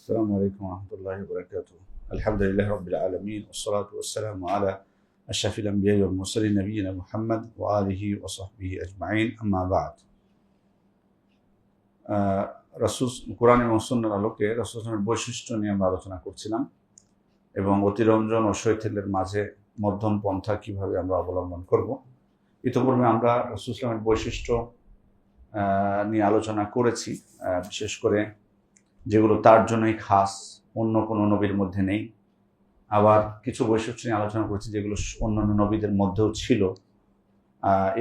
السلام عليكم ورحمة الله وبركاته. الحمد لله رب العالمين والصلاة والسلام على أشرف الأنبياء والمرسلين نبينا محمد وآله وصحبه أجمعين أما بعد. রাসূল কুরআন এবং সুন্নাহর আলোকে রাসূলের বৈশিষ্ট্য নিয়ে আমরা আলোচনা করছিলাম এবং অতিরঞ্জন ও শৈথিল্যের মাঝে মধ্যম পন্থা কিভাবে আমরা অবলম্বন করব। ইতিপূর্বে আমরা রাসূলের বৈশিষ্ট্য নিয়ে আলোচনা করেছি, বিশেষ করে যেগুলো তার জন্যই খাস, অন্য কোনো নবীর মধ্যে নেই। আবার কিছু বৈশিষ্ট্য নিয়ে আলোচনা করেছি যেগুলো অন্যান্য নবীদের মধ্যেও ছিল।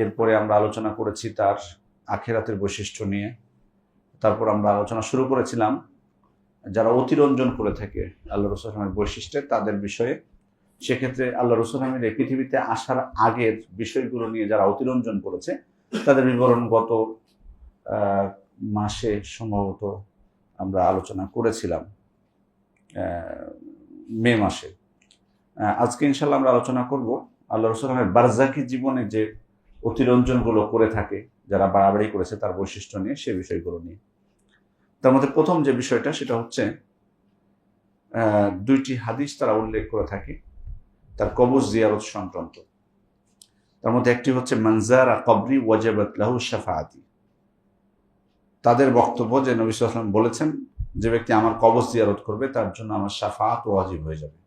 এরপরে আমরা আলোচনা করেছি তার আখিরাতের বৈশিষ্ট্য নিয়ে। তারপর আমরা আলোচনা শুরু করেছিলাম যারা অতিরঞ্জন করে থাকে আল্লাহ রাসূলের বৈশিষ্ট্যে তাদের বিষয়ে। সেক্ষেত্রে আল্লাহ রাসূলের এই পৃথিবীতে আসার আগের বিষয়গুলো নিয়ে যারা অতিরঞ্জন করেছে তাদের বিবরণ গত মাসে সম্ভবত আমরা আলোচনা করেছিলাম, মে মাসে। আজকে ইনশাল্লাহ আমরা আলোচনা করব আল্লাহ রাসূলের বারজাকি জীবনে যে অতিরঞ্জনগুলো করে থাকে, যারা বাড়াবাড়ি করেছে তার বৈশিষ্ট্য নিয়ে, সেই বিষয়গুলো নিয়ে। তার মধ্যে প্রথম যে বিষয়টা সেটা হচ্ছে দুইটি হাদিস তারা উল্লেখ করে থাকে তার কবর জিয়ারত সংক্রান্ত। তার মধ্যে একটি হচ্ছে মান যারা কবরি ওয়াজাবাত লাহু শাফাআতি। তাদের বক্তব্য যে নবী সাল্লাল্লাহু আলাইহি ওয়াসাল্লাম বলেছেন যে ব্যক্তি আমার কবর জিয়ারত করবে তার জন্য আমার শাফাআত ওয়াজিব হয়ে যাবে।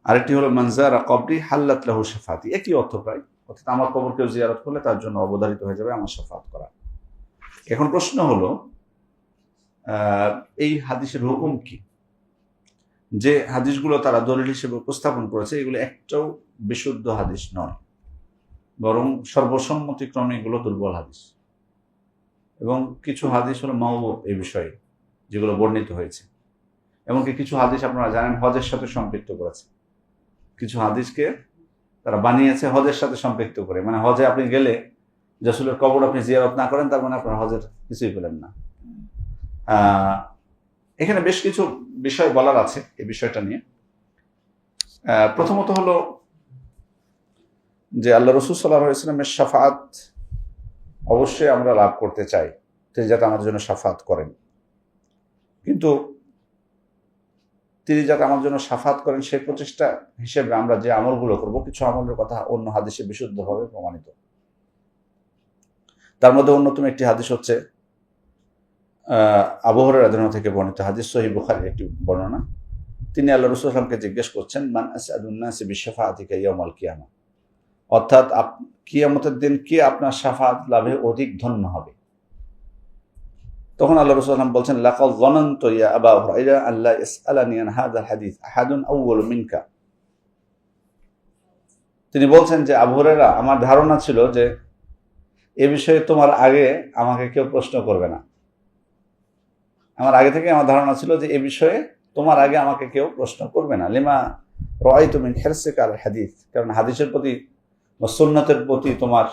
আরেকটি হলো মান যারা কবরি হাল্লাত লাহু শাফাআতি, একই অর্থ প্রায়, অর্থাৎ আমার কবরকেও জিয়ারত করলে তার জন্য অবধারিত হয়ে যাবে আমার শাফাআত করা। এখন প্রশ্ন হলো এই হাদিসের হুকুম কি? যে হাদিসগুলো তারা দলিল হিসেবে উপস্থাপন করেছে এগুলো একটাও বিশুদ্ধ হাদিস নয়, বরং সর্বসম্মতিক্রমে এগুলো দুর্বল হাদিস। এবং কিছু হাদিস হলো মাওযু এই বিষয়ে যেগুলো বর্ণিত হয়েছে। এমনকি কিছু হাদিস আপনারা জানেন হজের সাথে সম্পৃক্ত করেছে। কিছু হাদিসকে তারা বানিয়েছে হজের সাথে সম্পৃক্ত করে, মানে হজে আপনি গেলে রাসূলের কবর আপনি জিয়ারত না করেন তার মানে আপনার হজের কিছুই পেলেন না। এখানে বেশ কিছু বিষয় বলার আছে এই বিষয়টা নিয়ে। প্রথমত হলো যে আল্লাহ রাসূল সাল্লাল্লাহু আলাইহি ওয়াসাল্লামের শাফাআত অবশ্যই আমরা লাভ করতে চাই, তিনি যাতে আমাদের জন্য শাফাআত করেন। কিন্তু তিনি যাতে আমার জন্য শাফাআত করেন সেই প্রচেষ্টা হিসেবে আমরা যে আমলগুলো করব, কিছু আমলের কথা অন্য হাদিসে বিশুদ্ধভাবে প্রমাণিত। তার মধ্যে অন্যতম একটি হাদিস হচ্ছে আবু হুরায়রা রাদিয়াল্লাহু থেকে বর্ণিত হাদিস, সহিহ বুখারীর একটি বর্ণনা। তিনি আল্লাহ রাসূল সাল্লাল্লাহু আলাইহি ওয়াসাল্লামকে জিজ্ঞেস করছেন মান আসআদুন নাসি বিশাফাআতিকা ইয়াউমাল কিয়ামা, অর্থাৎ কিয়ামতের দিন কে আপনার শাফাআত লাভে অধিক ধন্য হবে? তখন আল্লাহ রাসূল সাল্লাল্লাহু আলাইহি ওয়াসাল্লাম বলছেন লাকাদ যানানতু ইয়া আবা হুরায়রা আল্লা ইয়াসআলানি আন হাযাল হাদিস আহাদুন আউয়ালু মিনকা। তিনি বলছেন যে আবু হুরায়রা, আমার ধারণা ছিল যে এ বিষয়ে তোমার আগে আমাকে কেউ প্রশ্ন করবে না। আমার আগে থেকে আমার ধারণা ছিল যে এ বিষয়ে তোমার আগে আমাকে কেউ প্রশ্ন করবে না। লিমা রাআইতু মিন হিরসিকা আল হাদিস, কারণ হাদিসের প্রতি বা সুন্নাতের প্রতি তোমার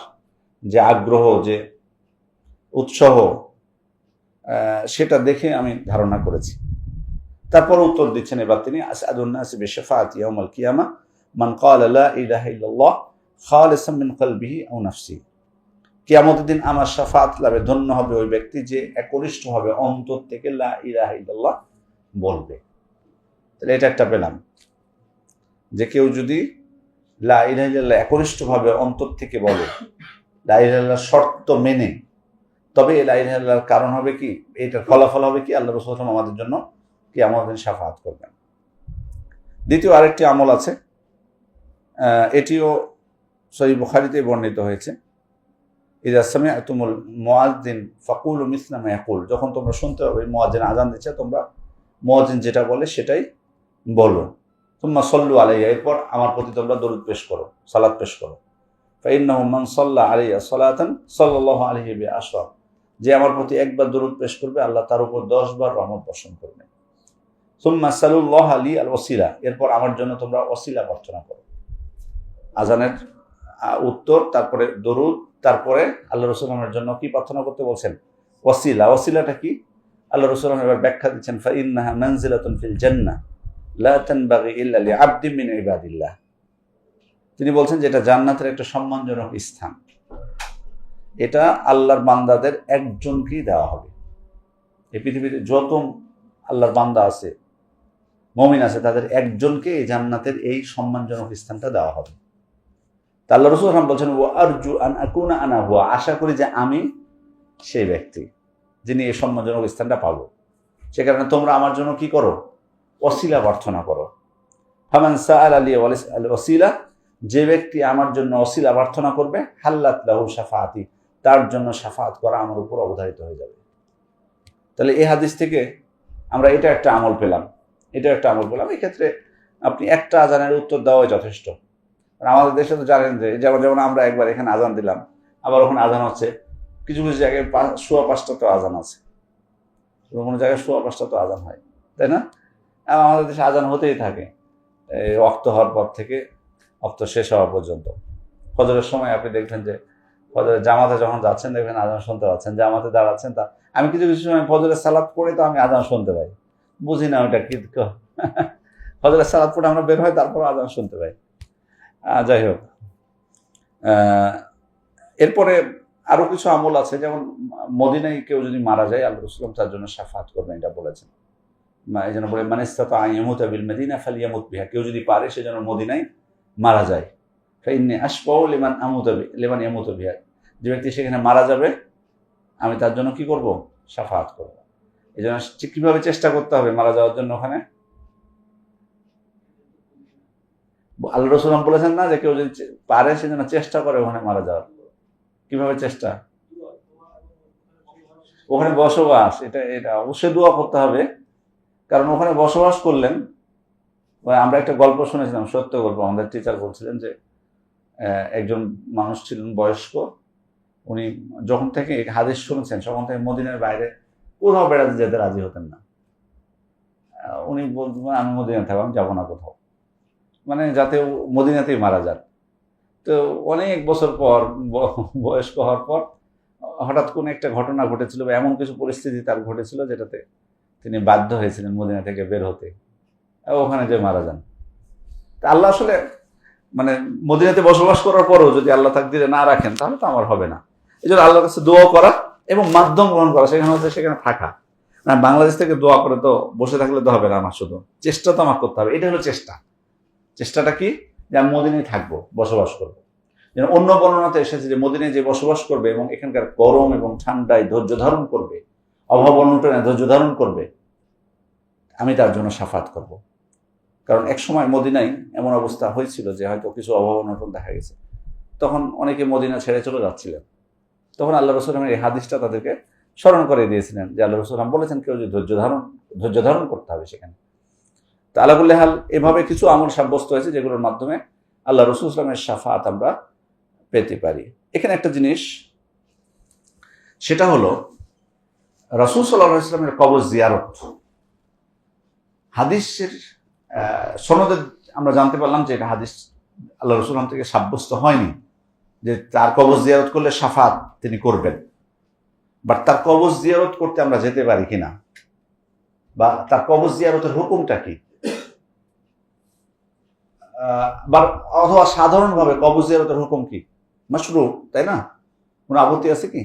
যে আগ্রহ, যে উৎসাহ, সেটা দেখে আমি ধারণা করেছি। তারপর উত্তর দিচ্ছেন এবার তিনি আসআদুন নাসি বিশাফাআতি ইয়াউমাল কিয়ামা মান ক্বালা লা ইলাহা ইল্লাল্লাহ খালিসাম মিন কলবিহি আও নাফসি। কিয়ামতের দিন আমার শাফাআত লাভে ধন্য হবে ওই ব্যক্তি যে একনিষ্ঠভাবে অন্তর থেকে লা ইলাহা ইল্লাল্লাহ বলবে। তাহলে এটা একটা পেলাম যে কেউ যদি লা ইলাহা ইল্লাল্লাহ একনিষ্ঠভাবে অন্তর থেকে বলে, লা ইলাহা ইল্লাল্লাহর শর্ত মেনে, তবে লা ইলাহা ইল্লাল্লাহর কারণ হবে কি, এটার ফলাফল হবে কি, আল্লাহ রাসূল সাল্লাল্লাহু আলাইহি ওয়াসাল্লাম আমাদের জন্য কিয়ামতের দিন শাফাআত করবেন। দ্বিতীয় আরেকটি আমল আছে, এটিও সহিহ বুখারীতে বর্ণিত হয়েছে। ইযা সামি'তুমুল মুআযযিন ফাকুলু মিসলা মা ইয়াকুল, যখন তোমরা শুনতে পাবে মুয়াজ্জিন আযান দিচ্ছে তোমরা মুয়াজ্জিন যেটা বলে সেটাই বলো। সুম্মা সাল্লু আলাইহি, এরপর আমার প্রতি তোমরা দরুদ পেশ করো, সালাত পেশ করো। ফাইন্নাহু মান সাল্লা আলাইয়া সালাতান সাল্লাল্লাহু আলাইহি বিআশরা, যে আমার প্রতি একবার দরুদ পেশ করবে আল্লাহ তার উপর 10 বার রহমত বর্ষণ করবে। সুম্মা সাল্লাল্লাহু আলাইহি আল ওসিলা, এরপর আমার জন্য তোমরা ওসিলা প্রার্থনা করো। আযানের উত্তর, তারপরে দরুদ, তারপরে আল্লাহ রাসূল আমার জন্য কি প্রার্থনা করতে বলছেন? ওসিলা। ওসিলাটা কি? আল্লাহ রাসূল এবার ব্যাখ্যা দিচ্ছেন ফা ইন্নাহা মানজিলাতুন ফিল জান্নাহ লা তানবাগি ইল্লা লিআবদিন মিন ইবাদিল্লাহ। তিনি বলছেন যে এটা জান্নাতের একটা সম্মানজনক স্থান, এটা আল্লাহর বান্দাদের একজনকেই দেওয়া হবে। এই পৃথিবীতে যত আল্লাহর বান্দা আছে, মুমিন আছে, তাদের একজনকে এই জান্নাতের এই সম্মানজনক স্থানটা দেওয়া হবে। তা আল্লাহ রাসূল সাল্লাল্লাহু আলাইহি ওয়াসাল্লাম বলছেন, ওয়া আরজু আন আকুনা আনা হুয়া, আশা করি যে আমি সেই ব্যক্তি যিনি এই সম্মানজনক স্থানটা পাবো। সে কারণে তোমরা আমার জন্য কি করো? ওসিলা প্রার্থনা করো। ফামান সাআলা লি আল ওসিলা, যে ব্যক্তি আমার জন্য ওসিলা প্রার্থনা করবে, হাল্লাত লাহু শাফাআতি, তার জন্য শাফাআত করা আমার উপর অবধারিত হয়ে যাবে। তাহলে এই হাদিস থেকে আমরা এটা একটা আমল পেলাম। এই ক্ষেত্রে আপনি একটা আজানের উত্তর দেওয়াই যথেষ্ট। আমাদের দেশে তো জানেন যে যেমন আমরা একবার এখানে আজান দিলাম, আবার ওখানে আজান হচ্ছে, কিছু কিছু জায়গায় 5:15 আজান আছে, কোনো জায়গায় 5:15 আজান হয়, তাই না? আমাদের দেশে আজান হতেই থাকে এই ওয়াক্ত হওয়ার পর থেকে ওয়াক্ত শেষ হওয়া পর্যন্ত। ফজরের সময় আপনি দেখবেন যে ফজরের জামাতে যখন যাচ্ছেন দেখবেন আজান শুনতে পাচ্ছেন, জামাতে দাঁড়াচ্ছেন, তা আমি কিছু কিছু সময় ফজরের সালাত পড়ে তো আমি আজান শুনতে পাই, বুঝি না ওটা কি। ফজরের সালাত পড়ে আমরা বের হয়, তারপর আজান শুনতে পাই। যাই হোক, এরপরে আরো কিছু আমল আছে, যেমন মদিনায় কেউ যদি মারা যায়, আল্লাহ রাসূল তার জন্য শাফাআত করবেন, এটা বলেছেন। এই জন্য বলে, মান ইসতাতা আন ইয়ামুতা বিল মদিনা ফালইয়ামুত বিহা, কেউ যদি পারে সে যেন মদিনায় মারা যায়। ফাইন্নী আশফাউ লিমান ইয়ামুতু বিহা, যে ব্যক্তি সেখানে মারা যাবে আমি তার জন্য কি করব? শাফাআত করব। এই জন্য কিভাবে চেষ্টা করতে হবে মারা যাওয়ার জন্য? ওখানে আল্লাহ রাসূল বলেছেন না যে কেউ যদি পারে সে যেন চেষ্টা করে ওখানে মারা যাওয়ার। কিভাবে চেষ্টা? ওখানে বসবাস, এটা অবশ্যই দোয়া করতে হবে, কারণ ওখানে বসবাস করলেন। আমরা একটা গল্প শুনেছিলাম, সত্য গল্প, আমাদের টিচার বলছিলেন যে একজন মানুষ ছিলেন বয়স্ক, উনি যখন থেকে হাদিস শুনেছেন তখন থেকে মদিনার বাইরে কোথাও বেড়াতে যেতে রাজি হতেন না। উনি বলতেন আমি মদিনায় থাকবো, আমি যাবো না কোথাও, মানে যাতে মদিনাতেই মারা যান। তো অনেক বছর পর, বয়স্ক হওয়ার পর হঠাৎ কোনো একটা ঘটনা ঘটেছিল, বা এমন কিছু পরিস্থিতি তার ঘটেছিল যেটাতে তিনি বাধ্য হয়েছিলেন মদিনা থেকে বের হতে, ওখানে যে মারা যান। তা আল্লাহ আসলে মানে মদিনাতে বসবাস করার পরও যদি আল্লাহ তাকদিরে না রাখেন তাহলে তো আমার হবে না। এই জন্য আল্লাহর কাছে দোয়া করা এবং মাধ্যম গ্রহণ করা, সেখানে হচ্ছে সেখানে থাকা। না, বাংলাদেশ থেকে দোয়া করে তো বসে থাকলে তো হবে না, আমার শুধু চেষ্টা তো আমার করতে হবে। এটা হলো চেষ্টা। চেষ্টাটা কি? যে আমি মদিনায় থাকবো, বসবাস করবো। যেন অন্য বর্ণনাতে এসেছে যে মদিনায় যে বসবাস করবে এবং এখানকার গরম এবং ঠান্ডায় ধৈর্য ধারণ করবে, অভাব অনটনে ধৈর্য ধারণ করবে, আমি তার জন্য শাফাত করব। কারণ এক সময় মদিনায় এমন অবস্থা হয়েছিল যে হয়তো কিছু অভাব অনটন দেখা গেছে, তখন অনেকে মদিনা ছেড়ে চলে যাচ্ছিলেন। তখন আল্লাহ রাসূল এই হাদিসটা তাদেরকে স্মরণ করে দিয়েছিলেন যে আল্লাহ রাসূল বলেছেন কেউ যদি ধৈর্য ধারণ করতে হবে সেখানে। তো আলা কুল্লি হাল, এভাবে কিছু আমল সাব্যস্ত হয়েছে যেগুলোর মাধ্যমে আল্লাহ রাসূল সাল্লাল্লাহু আলাইহি ওয়াসাল্লামের শাফাআত আমরা পেতে পারি। এখানে একটা জিনিস, সেটা হলো রাসূল সাল্লাল্লাহু আলাইহি ওয়াসাল্লামের কবর জিয়ারত। হাদিসের সনদে আমরা জানতে পারলাম যে এটা হাদিস আল্লাহ রাসূল থেকে সাব্যস্ত হয়নি যে তার কবর জিয়ারত করলে শাফাআত তিনি করবেন। বাট তার কবর জিয়ারত করতে আমরা যেতে পারি কিনা, বা তার কবর জিয়ারতের হুকুমটা কি, অথবা সাধারণভাবে কবর জিয়ারতের হুকুম কি? মাশরু, তাই না? কোনো আপত্তি আছে কি?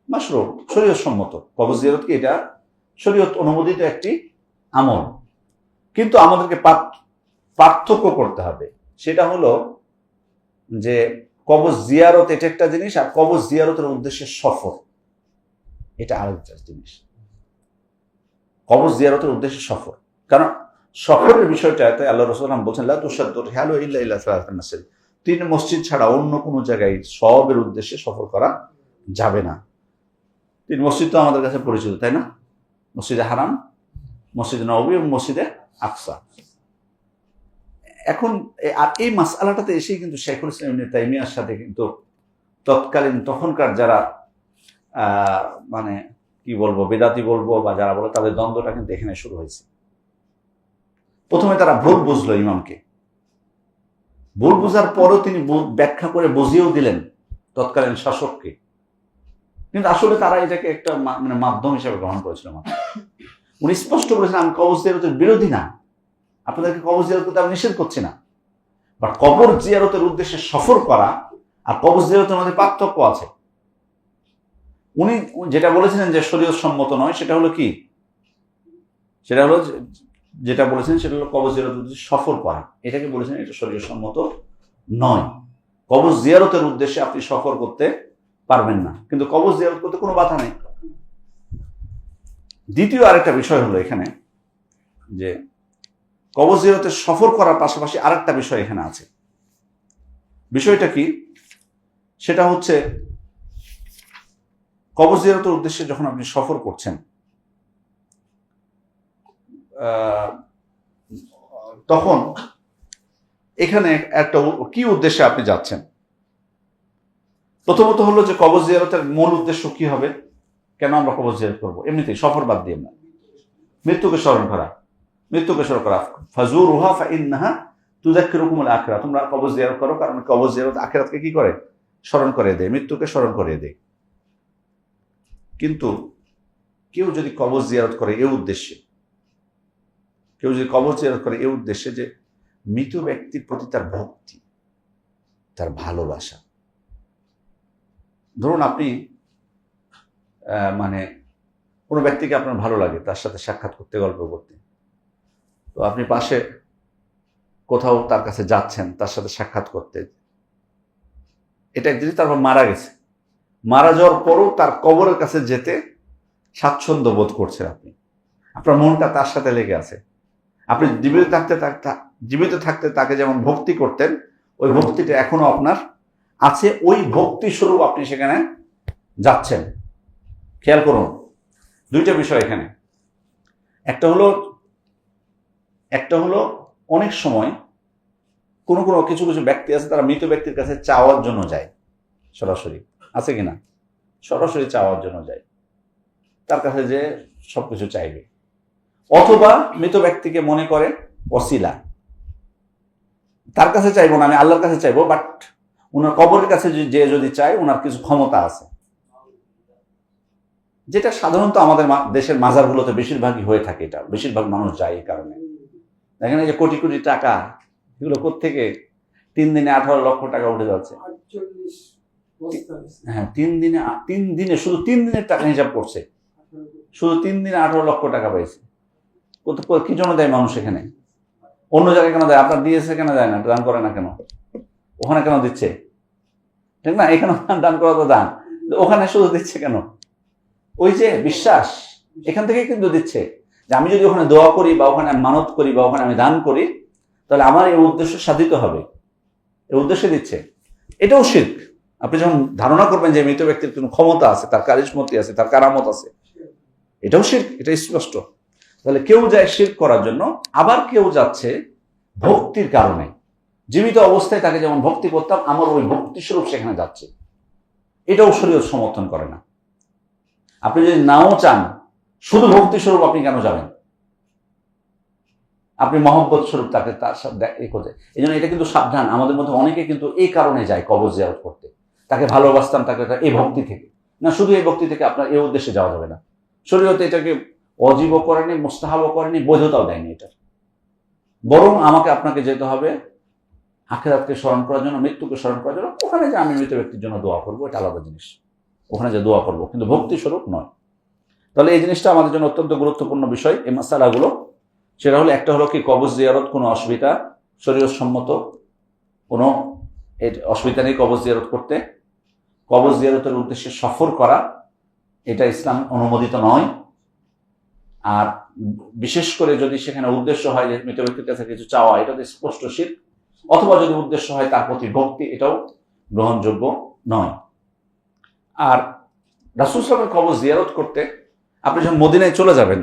মাশরু, শরীয়ত সম্মত। কবর জিয়ারত কি? এটা শরীয়ত অনুমোদিত একটি আমল। কিন্তু আমাদেরকে পার্থক্য করতে হবে। সেটা হলো যে কবর জিয়ারত এটা একটা জিনিস, আর কবর জিয়ারতের উদ্দেশ্যে সফর এটা আরেকটা জিনিস। কবর জিয়ারতের উদ্দেশ্যে সফর, কারণ সফরের বিষয়টা তাই আল্লাহ রাসূল বলছেন লা তুশাদ্দু রিহালু ইল্লা ইলা সালাতান মাসাজিদ, 3 মসজিদ ছাড়া অন্য কোনো জায়গায় সবের উদ্দেশ্যে সফর করা যাবে না। 3 মসজিদ তো আমাদের কাছে পরিচিত, তাই না? মসজিদে হারাম, মসজিদে নববী এবং মসজিদে আকসা। এখন আর এই মাসআলাটাতে এসেই কিন্তু শাইখুল ইসলাম ইবনে তাইমিয়ার সাথে কিন্তু তখনকার যারা মানে কি বলবো, বেদাতি বলবো বা যারা বলে, তাদের দ্বন্দ্বটা কিন্তু এখানে শুরু হয়েছে। প্রথমে তারা ভুল বুঝলো ইমামকে, ভুল বুঝার পরও তিনি ব্যাখ্যা করে বুঝিয়েও দিলেন তৎকালীন শাসককে, কিন্তু আসলে তারা এটাকে একটা মানে মাধ্যম হিসেবে গ্রহণ করেছিল। উনি স্পষ্ট বলেছেন আমি কবর জিয়ারতের বিরোধী না, আপনাদেরকে কবর জিয়ারত করতে আমি নিষেধ করছি না, বাট কবর জিয়ারতের উদ্দেশ্যে সফর করা আর কবর জিয়ারতের মধ্যে পার্থক্য আছে। উনি যেটা বলেছিলেন যে শরীয়ত সম্মত নয়, সেটা হলো কি, সেটা হলো যেটা বলেছেন সেটা হলো কবর জিয়ারতের উদ্দেশ্যে সফর করা, এটাকে বলেছেন এটা শরীয়সম্মত নয়। কবর জিয়ারতের উদ্দেশ্যে আপনি সফর করতে পারবেন না, কিন্তু কবর জিয়ারত করতে কোনো বাধা নেই। দ্বিতীয় আরেকটা বিষয় হলো এখানে যে কবর জিয়ারতের সফর করার পাশাপাশি আরেকটা বিষয় এখানে আছে। বিষয়টা কি? সেটা হচ্ছে কবর জিয়ারতের উদ্দেশ্যে যখন আপনি সফর করছেন তখন এখানে একটা কি উদ্দেশ্যে আপনি যাচ্ছেন। প্রথমত হলো যে কবর জিয়ারতের মূল উদ্দেশ্য কি হবে, কেন আমরা কবর জিয়ারত করবো? এমনিতেই সফর বাদ দিয়ে না, মৃত্যুকে স্মরণ করা, মৃত্যুকে স্মরণ করা। ফাজুরুহা ফাইন্নাহা তুযাক্কিরুকুমুল আখিরাহ, তোমরা কবর জিয়ারত করো, কারণ কবর জিয়ারত আখিরাতকে কি করে? স্মরণ করে দেয়, মৃত্যুকে স্মরণ করে দেয়। কিন্তু কেউ যদি কবর জিয়ারত করে এই উদ্দেশ্যে, কেউ যদি কবর জিয়ারত করে এই উদ্দেশ্যে যে মৃত ব্যক্তির প্রতি তার ভক্তি, তার ভালোবাসা, ধরুন আপনি মানে কোনো ব্যক্তিকে আপনার ভালো লাগে, তার সাথে সাক্ষাৎ করতে, গল্প করতে, তো আপনি পাশে কোথাও তার কাছে যাচ্ছেন তার সাথে সাক্ষাৎ করতে, এটা একদিন তারপর মারা গেছে, মারা যাওয়ার পরও তার কবরের কাছে যেতে স্বাচ্ছন্দ্য বোধ করছেন আপনি, আপনার মনটা তার সাথে লেগে আছে। আপনি জীবিত থাকতে তাকে যেমন ভক্তি করতেন, ওই ভক্তিটা এখনো আপনার আছে, ওই ভক্তি স্বরূপ আপনি সেখানে যাচ্ছেন। খেয়াল করুন দুইটা বিষয় এখানে। একটা হলো অনেক সময় কোনো কিছু ব্যক্তি আছে তারা মৃত ব্যক্তির কাছে চাওয়ার জন্য যায়, সরাসরি, আছে কিনা? সরাসরি চাওয়ার জন্য যায়, তার কাছে যে সবকিছু চাইবে। অথবা মৃত ব্যক্তিকে মনে করে ওসিলা, তার কাছে চাইবো না, আমি আল্লাহর কাছে চাইবো, বাট উনার কবরের কাছে যে যদি চায় উনার কিছু ক্ষমতা আছে, যেটা সাধারণত আমাদের দেশের মাজারগুলোতে বেশিরভাগই হয়ে থাকে। এটা বেশিরভাগ মানুষ যায় এই কারণে। দেখেন এই যে কোটি কোটি টাকা, এগুলো কোত্থেকে? 3 দিনে 18 লক্ষ টাকা উঠে যাচ্ছে। হ্যাঁ, 3 দিনে শুধু 3 দিনের টাকা হিসাব করছে, শুধু 3 দিনে 18 লক্ষ টাকা পাইছে। কি জন্য দেয় মানুষ এখানে? অন্য জায়গায় কেন দেয়? আপনার দিয়েছে কেন দেয় না? দান করে না কেন? ওখানে কেন দিচ্ছে? ঠিক না? এখানে দান করা তো দান, ওখানে শুধু দিচ্ছে কেন? ওই যে বিশ্বাস, এখান থেকে কিন্তু দিচ্ছে যে আমি যদি ওখানে দোয়া করি বা ওখানে মানত করি বা ওখানে আমি দান করি, তাহলে আমার এই উদ্দেশ্য সাধিত হবে, এই উদ্দেশ্যে দিচ্ছে। এটাও শিরক। আপনি যখন ধারণা করবেন যে মৃত ব্যক্তির কোনো ক্ষমতা আছে, তার কারিশমতি আছে, তার কারামত আছে, এটাও শিরক, এটা স্পষ্ট। তাহলে কেউ যায় শিরক করার জন্য, আবার কেউ যাচ্ছে ভক্তির কারণে। জীবিত অবস্থায় তাকে যেমন ভক্তি করতাম, আমার ওই ভক্তি স্বরূপ সেখানে যাচ্ছে, এটাও শরীয়ত সমর্থন করে না। আপনি যদি নাও চান, শুধু ভক্তি স্বরূপ আপনি কেন যাবেন? আপনি মহব্বত স্বরূপ তাকে তার সাথে এই করতে। এই জন্য এটা কিন্তু সাবধান, আমাদের মধ্যে অনেকে কিন্তু এই কারণে যায় কবর জিয়ারত করতে, তাকে ভালোবাসতাম, তাকে এই ভক্তি থেকে না, শুধু এই ভক্তি থেকে আপনার এই উদ্দেশ্যে যাওয়া যাবে না। শরীয়ত এটাকে অজীবও করেনি, মুস্তাহাবও করেনি, বৈধতাও দেয়নি এটার। বরং আমাকে আপনাকে যেতে হবে আখিরাতকে স্মরণ করার জন্য, মৃত্যুকে স্মরণ করার জন্য। ওখানে যে আমি মৃত ব্যক্তির জন্য দোয়া করবো, এটা আলাদা জিনিস, ওখানে যে দোয়া করবো, কিন্তু ভক্তি স্বরূপ নয়। তাহলে এই জিনিসটা আমাদের জন্য অত্যন্ত গুরুত্বপূর্ণ বিষয়, এই মাসালাগুলো। সেটা হলো, একটা হলো কি কবর জিয়ারত কোনো অসুবিধা, শরীয়তসম্মত কোনো অসুবিধা নেই কবর জিয়ারত করতে। কবর জিয়ারতের উদ্দেশ্যে সফর করা, এটা ইসলাম অনুমোদিত নয়। আর বিশেষ করে যদি সেখানে উদ্দেশ্য হয় যে মৃত ব্যক্তির কাছে কিছু চাওয়া, এটা তো স্পষ্ট শিরক। অথবা যদি উদ্দেশ্য হয় তার প্রতি ভক্তি, এটাও গ্রহণযোগ্য নয়। আর রাসূল সাল্লাল্লাহু আলাইহি ওয়াসাল্লামের কবর জিয়ারত করতে আপনি যখন মদিনায় চলে যাবেন,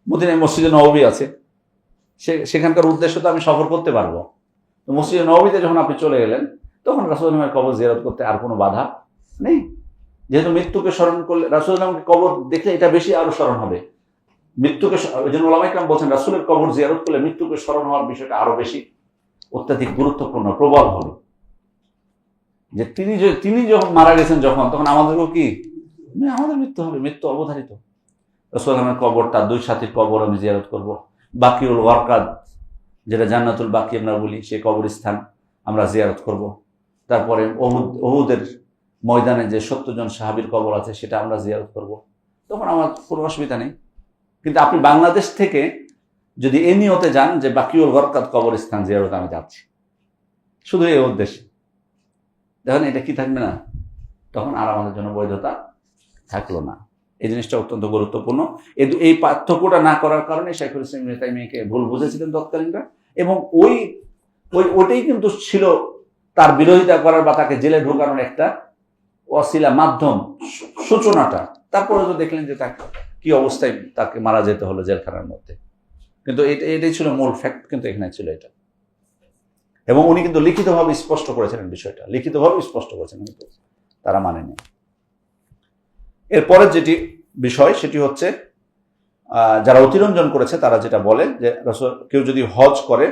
মদিনায় মসজিদে নববী আছে, সেখানকার উদ্দেশ্য তো আমি সফর করতে পারবো। তো মসজিদে নববীতে যখন আপনি চলে গেলেন, তখন রাসূল সাল্লাল্লাহু আলাইহি ওয়াসাল্লামের কবর জিয়ারত করতে আর কোনো বাধা নেই। যেহেতু মৃত্যুকে স্মরণ করলে, রাসূল সাল্লাল্লাহু আলাইহি ওয়াসাল্লামকে কবর দেখলে এটা বেশি আরো স্মরণ হবে। মৃত্যুকে, ওই জন্য উলামায়ে কেরাম বলছেন রাসূলের কবর জিয়ারত করলে মৃত্যুকে স্মরণ হওয়ার বিষয়টা আরো বেশি অত্যাধিক গুরুত্বপূর্ণ, প্রবল হবে। যে তিনি যখন মারা গেছেন যখন, তখন আমাদেরকেও কি আমাদের মৃত্যু হবে, মৃত্যু অবধারিত। রাসূল সাল্লাল্লাহু আলাইহি ওয়াসাল্লামের কবর, তার 2 সাথীর কবর আমি জিয়ারত করব। বাকিউল ওয়ারকাদ, যেটা জান্নাতুল বাকি আমরা বলি, সেই কবরস্থান আমরা জিয়ারত করব। তারপরে উহুদের ময়দানে যে 70 জন সাহাবীর কবর আছে, সেটা আমরা জিয়ারত করব। তখন আমার কোনো অসুবিধা নেই। কিন্তু আপনি বাংলাদেশ থেকে যদি এই নিয়তে যান যে বাকিউল গরকাত কবরস্থান জিয়ারত আমি যাচ্ছি, শুধু এই উদ্দেশ্যে, দেখেন এটা কি থাকবে না, তখন আর আমাদের জন্য বৈধতা থাকলো না। এই জিনিসটা অত্যন্ত গুরুত্বপূর্ণ। এই পার্থক্যটা না করার কারণে শাইখুল ইসলাম ইবনে তাইমিয়াকে ভুল বুঝেছিলেন তৎকালীনরা, এবং ওইটাই কিন্তু ছিল তার বিরোধিতা করার বা তাকে জেলে ঢোকানোর একটা ওয়াসিলা, মাধ্যম, সূচনাটা। তারপরে তো দেখলেন যে তাকে কি অবস্থায় তাকে মারা যেতে হলো জেলখানার মধ্যে। কিন্তু এটাই ছিল মূল ফ্যাক্ট, কিন্তু এখানে ছিল এটা। এবং উনি কিন্তু লিখিতভাবে স্পষ্ট করেছিলেন বিষয়টা, লিখিতভাবে স্পষ্ট করেছেন, কিন্তু তারা মানেনি। এরপরের যেটি বিষয় সেটি হচ্ছে যারা অতিরঞ্জন করেছে তারা যেটা বলে যে রাসূল কেউ যদি হজ করে,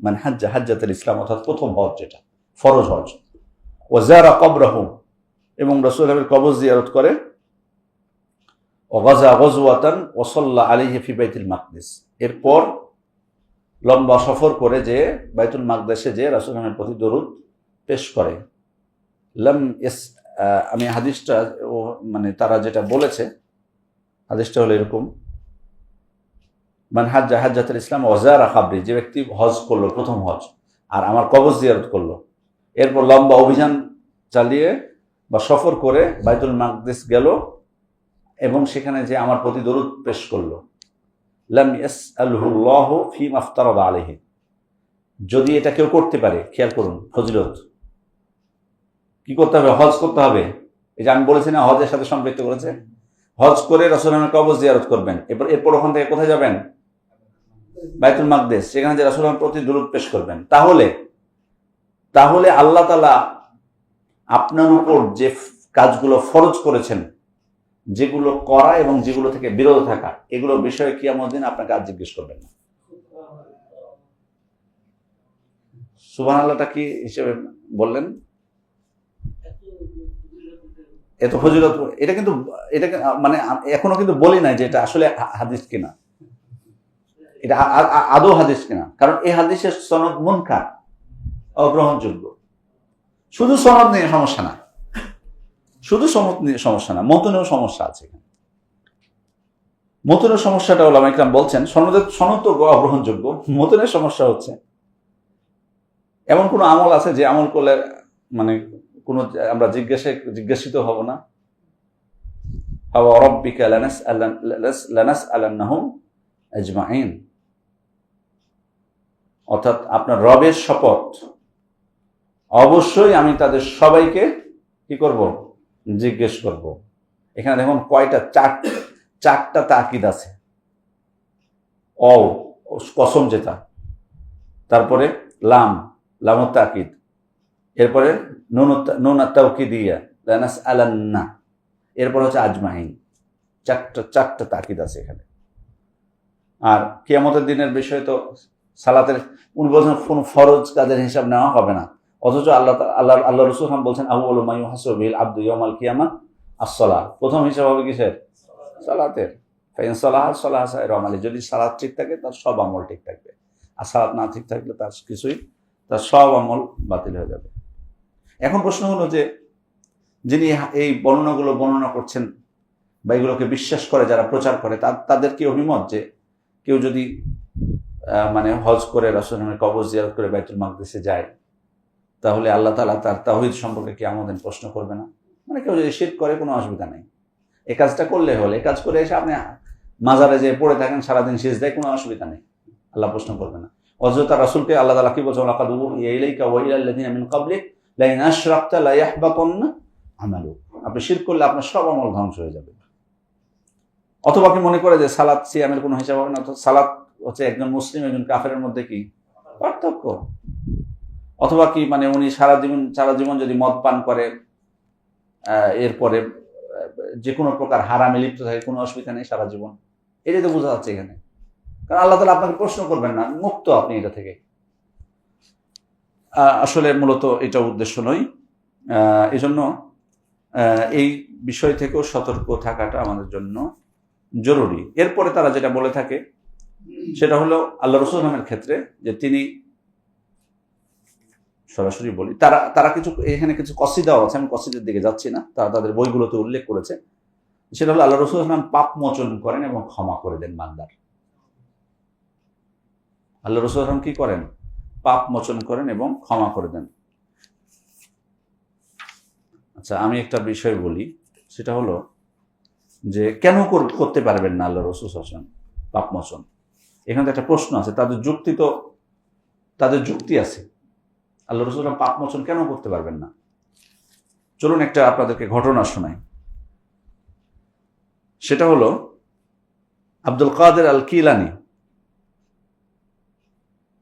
মানে হাজ্জাতুল ইসলাম, অর্থাৎ প্রথম হজ যেটা ফরজ হজ, ওয়া যারা কবরাহু, এবং রাসূলের কবর জিয়ারত করে, ওয়া গাজা গাজওয়াতান ওয়া সাল্লা আলাইহি ফি বাইতুল মাকদিস, এরপর লম্বা সফর করে যে বাইতুল মাকদেসে যে রাসূলের প্রতি দরুদ পেশ করে। লাম ইস, আমি হাদিসটা মানে তারা যেটা বলেছে, হাদিসটা হলো এরকম, মান হাজ্জাতুল ইসলাম ওয়া যারা কবরি, যে ব্যক্তি হজ করলো প্রথম হজ আর আমার কবর জিয়ারত করলো, এরপর লম্বা অভিযান চালিয়ে বা সফর করে বাইতুল মাকদিস গেল এবং সেখানে যে আমার প্রতি দরুদ পেশ করলো, লাম ইয়াসআলহুল্লাহু ফীমা ইফতারাদা আলাইহি, যদি এটা কেউ করতে পারে, খেয়াল করুন ফজিলত, কি করতে হবে, হজ করতে হবে। এই যে আমি বলেছি না হজের সাথে সম্পৃক্ত করেছে, হজ করে রাসূলের কবর জিয়ারত করবেন, এরপর ওখান থেকে কোথায় যাবেন, বাইতুল মাকদিস, সেখানে যে রাসূলের প্রতি দরুদ পেশ করবেন, তাহলে আল্লাহ তাআলা আপনার উপর যে কাজগুলো ফরজ করেছেন, যেগুলো করা এবং যেগুলো থেকে বিরত থাকা, এগুলো বিষয়ে কিয়ামত দিন আপনাকে আজ জিজ্ঞেস করবেন না। সুবহানাল্লাহটা কি হিসেবে বললেন, এত ফজিলত, এটা কিন্তু মানে এখনো কিন্তু বলি নাই যে এটা আসলে হাদিস কিনা, এটা আদৌ হাদিস কিনা, কারণ এই হাদিসের সনদ মুনকার, অগ্রহণযোগ্য। শুধু সনদ নিয়ে সমস্যা না, শুধু সনদ নিয়ে সমস্যা না, মতনেও সমস্যা আছে। মতনের সমস্যাটা ওলামা ইকরাম বলছেন, সনদ তো অগ্রহণযোগ্য, মতনের সমস্যা হচ্ছে এমন কোন আমল আছে যে আমল করলে মানে কোনো আমরা জিজ্ঞাসিত হব না। রাব্বিকা লানাসআলান্নাহুম আজমাইন, অর্থাৎ আপনার রবের শপথ, অবশ্যই আমি তাদের সবাইকে কি করব, জিজ্ঞেস করব। এখানে দেখুন কয়টা, চারটা তাকিদ আছে। কসম যেটা, তারপরে লামুত তাকিদ, এরপরে নুন তাওকিদিয়া লানাসআলান্না, এরপর হচ্ছে আজমাইন। চারটা তাকিদ আছে এখানে। আর কিয়ামতের দিনের বিষয় তো সালাতের উনি বলছেন কোন ফরজ কাজের হিসাব নেওয়া হবে না, অথচ আল্লাহ রাসূল বলছেন আউয়ালু মা ইউহাসাবু বিল আবদু ইয়াউমাল কিয়ামাহ as-সালাহ, প্রথম হিসাব হবে কিসের, সালাতের। ফাইন সালাহ সালাহ সাইর আমালি, যদি সালাত ঠিক থাকে তার সব আমল ঠিক থাকবে, আর সালাত না ঠিক থাকলে তার তার সব আমল বাতিল হয়ে যাবে। এখন প্রশ্ন হলো যে যিনি এই বর্ণনা করছেন বা এগুলোকে বিশ্বাস করে যারা প্রচার করে, তাদের কি অভিমত যে কেউ যদি মানে হজ করে রাসূলের কবর জিয়ারত করে বাইতুল মাকদিসে যায়, তাহলে আল্লাহ তাআলা তার তাওহীদ সম্পর্কে কিয়ামত দিন প্রশ্ন করবে না? মানে কেউ যদি শিরক করে কোনো অসুবিধা নেই, এই কাজটা করলে হলে, এই কাজ করে এসে আপনি মাজারে যেয়ে পড়ে থাকেন সারাদিন সিজদায়, কোনো অসুবিধা নেই, আল্লাহ প্রশ্ন করবে না। অথচ তার রাসূলকে আল্লাহ তাআলা কি বলছেন, লাকাদ উহিয়া ইলাইকা ওয়া ইলাল লাযিনা মিন ক্বাবলিক লা ইন আশরাকতা লা ইয়াহবাতান্না আমালুক, আপনি শিরক করলে আপনার সব আমল ধ্বংস হয়ে যাবে। অথবা কি মনে করে যে সালাত সিয়ামের কোনো হিসাব হবে না? তো সালাত হচ্ছে একজন মুসলিম একজন কাফেরের মধ্যে কি পার্থক্য? অথবা কি মানে উনি সারা জীবন যদি মদ পান করে, এরপরে যে কোনো প্রকার হারামে লিপ্ত থাকে, কোনো অসুবিধা নেই সারা জীবন, এটাই তো বোঝা যাচ্ছে এখানে। কারণ আল্লাহ তাআলা আপনাকে প্রশ্ন করবেন না, মুক্ত আপনি এটা থেকে। আসলে মূলত এটা উদ্দেশ্য নয়। এই জন্য এই বিষয় থেকেও সতর্ক থাকাটা আমাদের জন্য জরুরি। এরপরে তারা যেটা বলে থাকে সেটা হলো আল্লাহ রাসূল নামের ক্ষেত্রে, যে তিনি সরাসরি বলি, তারা এখানে কিছু কসিদাও আছে, আমি কসিদার দিকে যাচ্ছি না, তারা তাদের বইগুলোতে উল্লেখ করেছে। সেটা হলো আল্লাহ রাসূল নাম পাপ মোচন করেন এবং ক্ষমা করে দেন বান্দার। আল্লাহ রাসূল সাল্লাল্লাহু আলাইহি ওয়াসাল্লাম কি করেন? পাপ মোচন করেন এবং ক্ষমা করে দেন। আচ্ছা, আমি একটা বিষয় বলি, সেটা হলো যে কেন করতে পারবেন না আল্লাহ রাসূল সাল্লাল্লাহু আলাইহি ওয়াসাল্লাম পাপ মোচন? এখানে তো একটা প্রশ্ন আছে, তাদের যুক্তি আছে। আল্লাহ রাসূল পাপ মোচন কেন করতে পারবেন না? চলুন একটা আপনাদেরকে ঘটনা শোনাই। সেটা হলো আব্দুল কাদের আল কিলানি,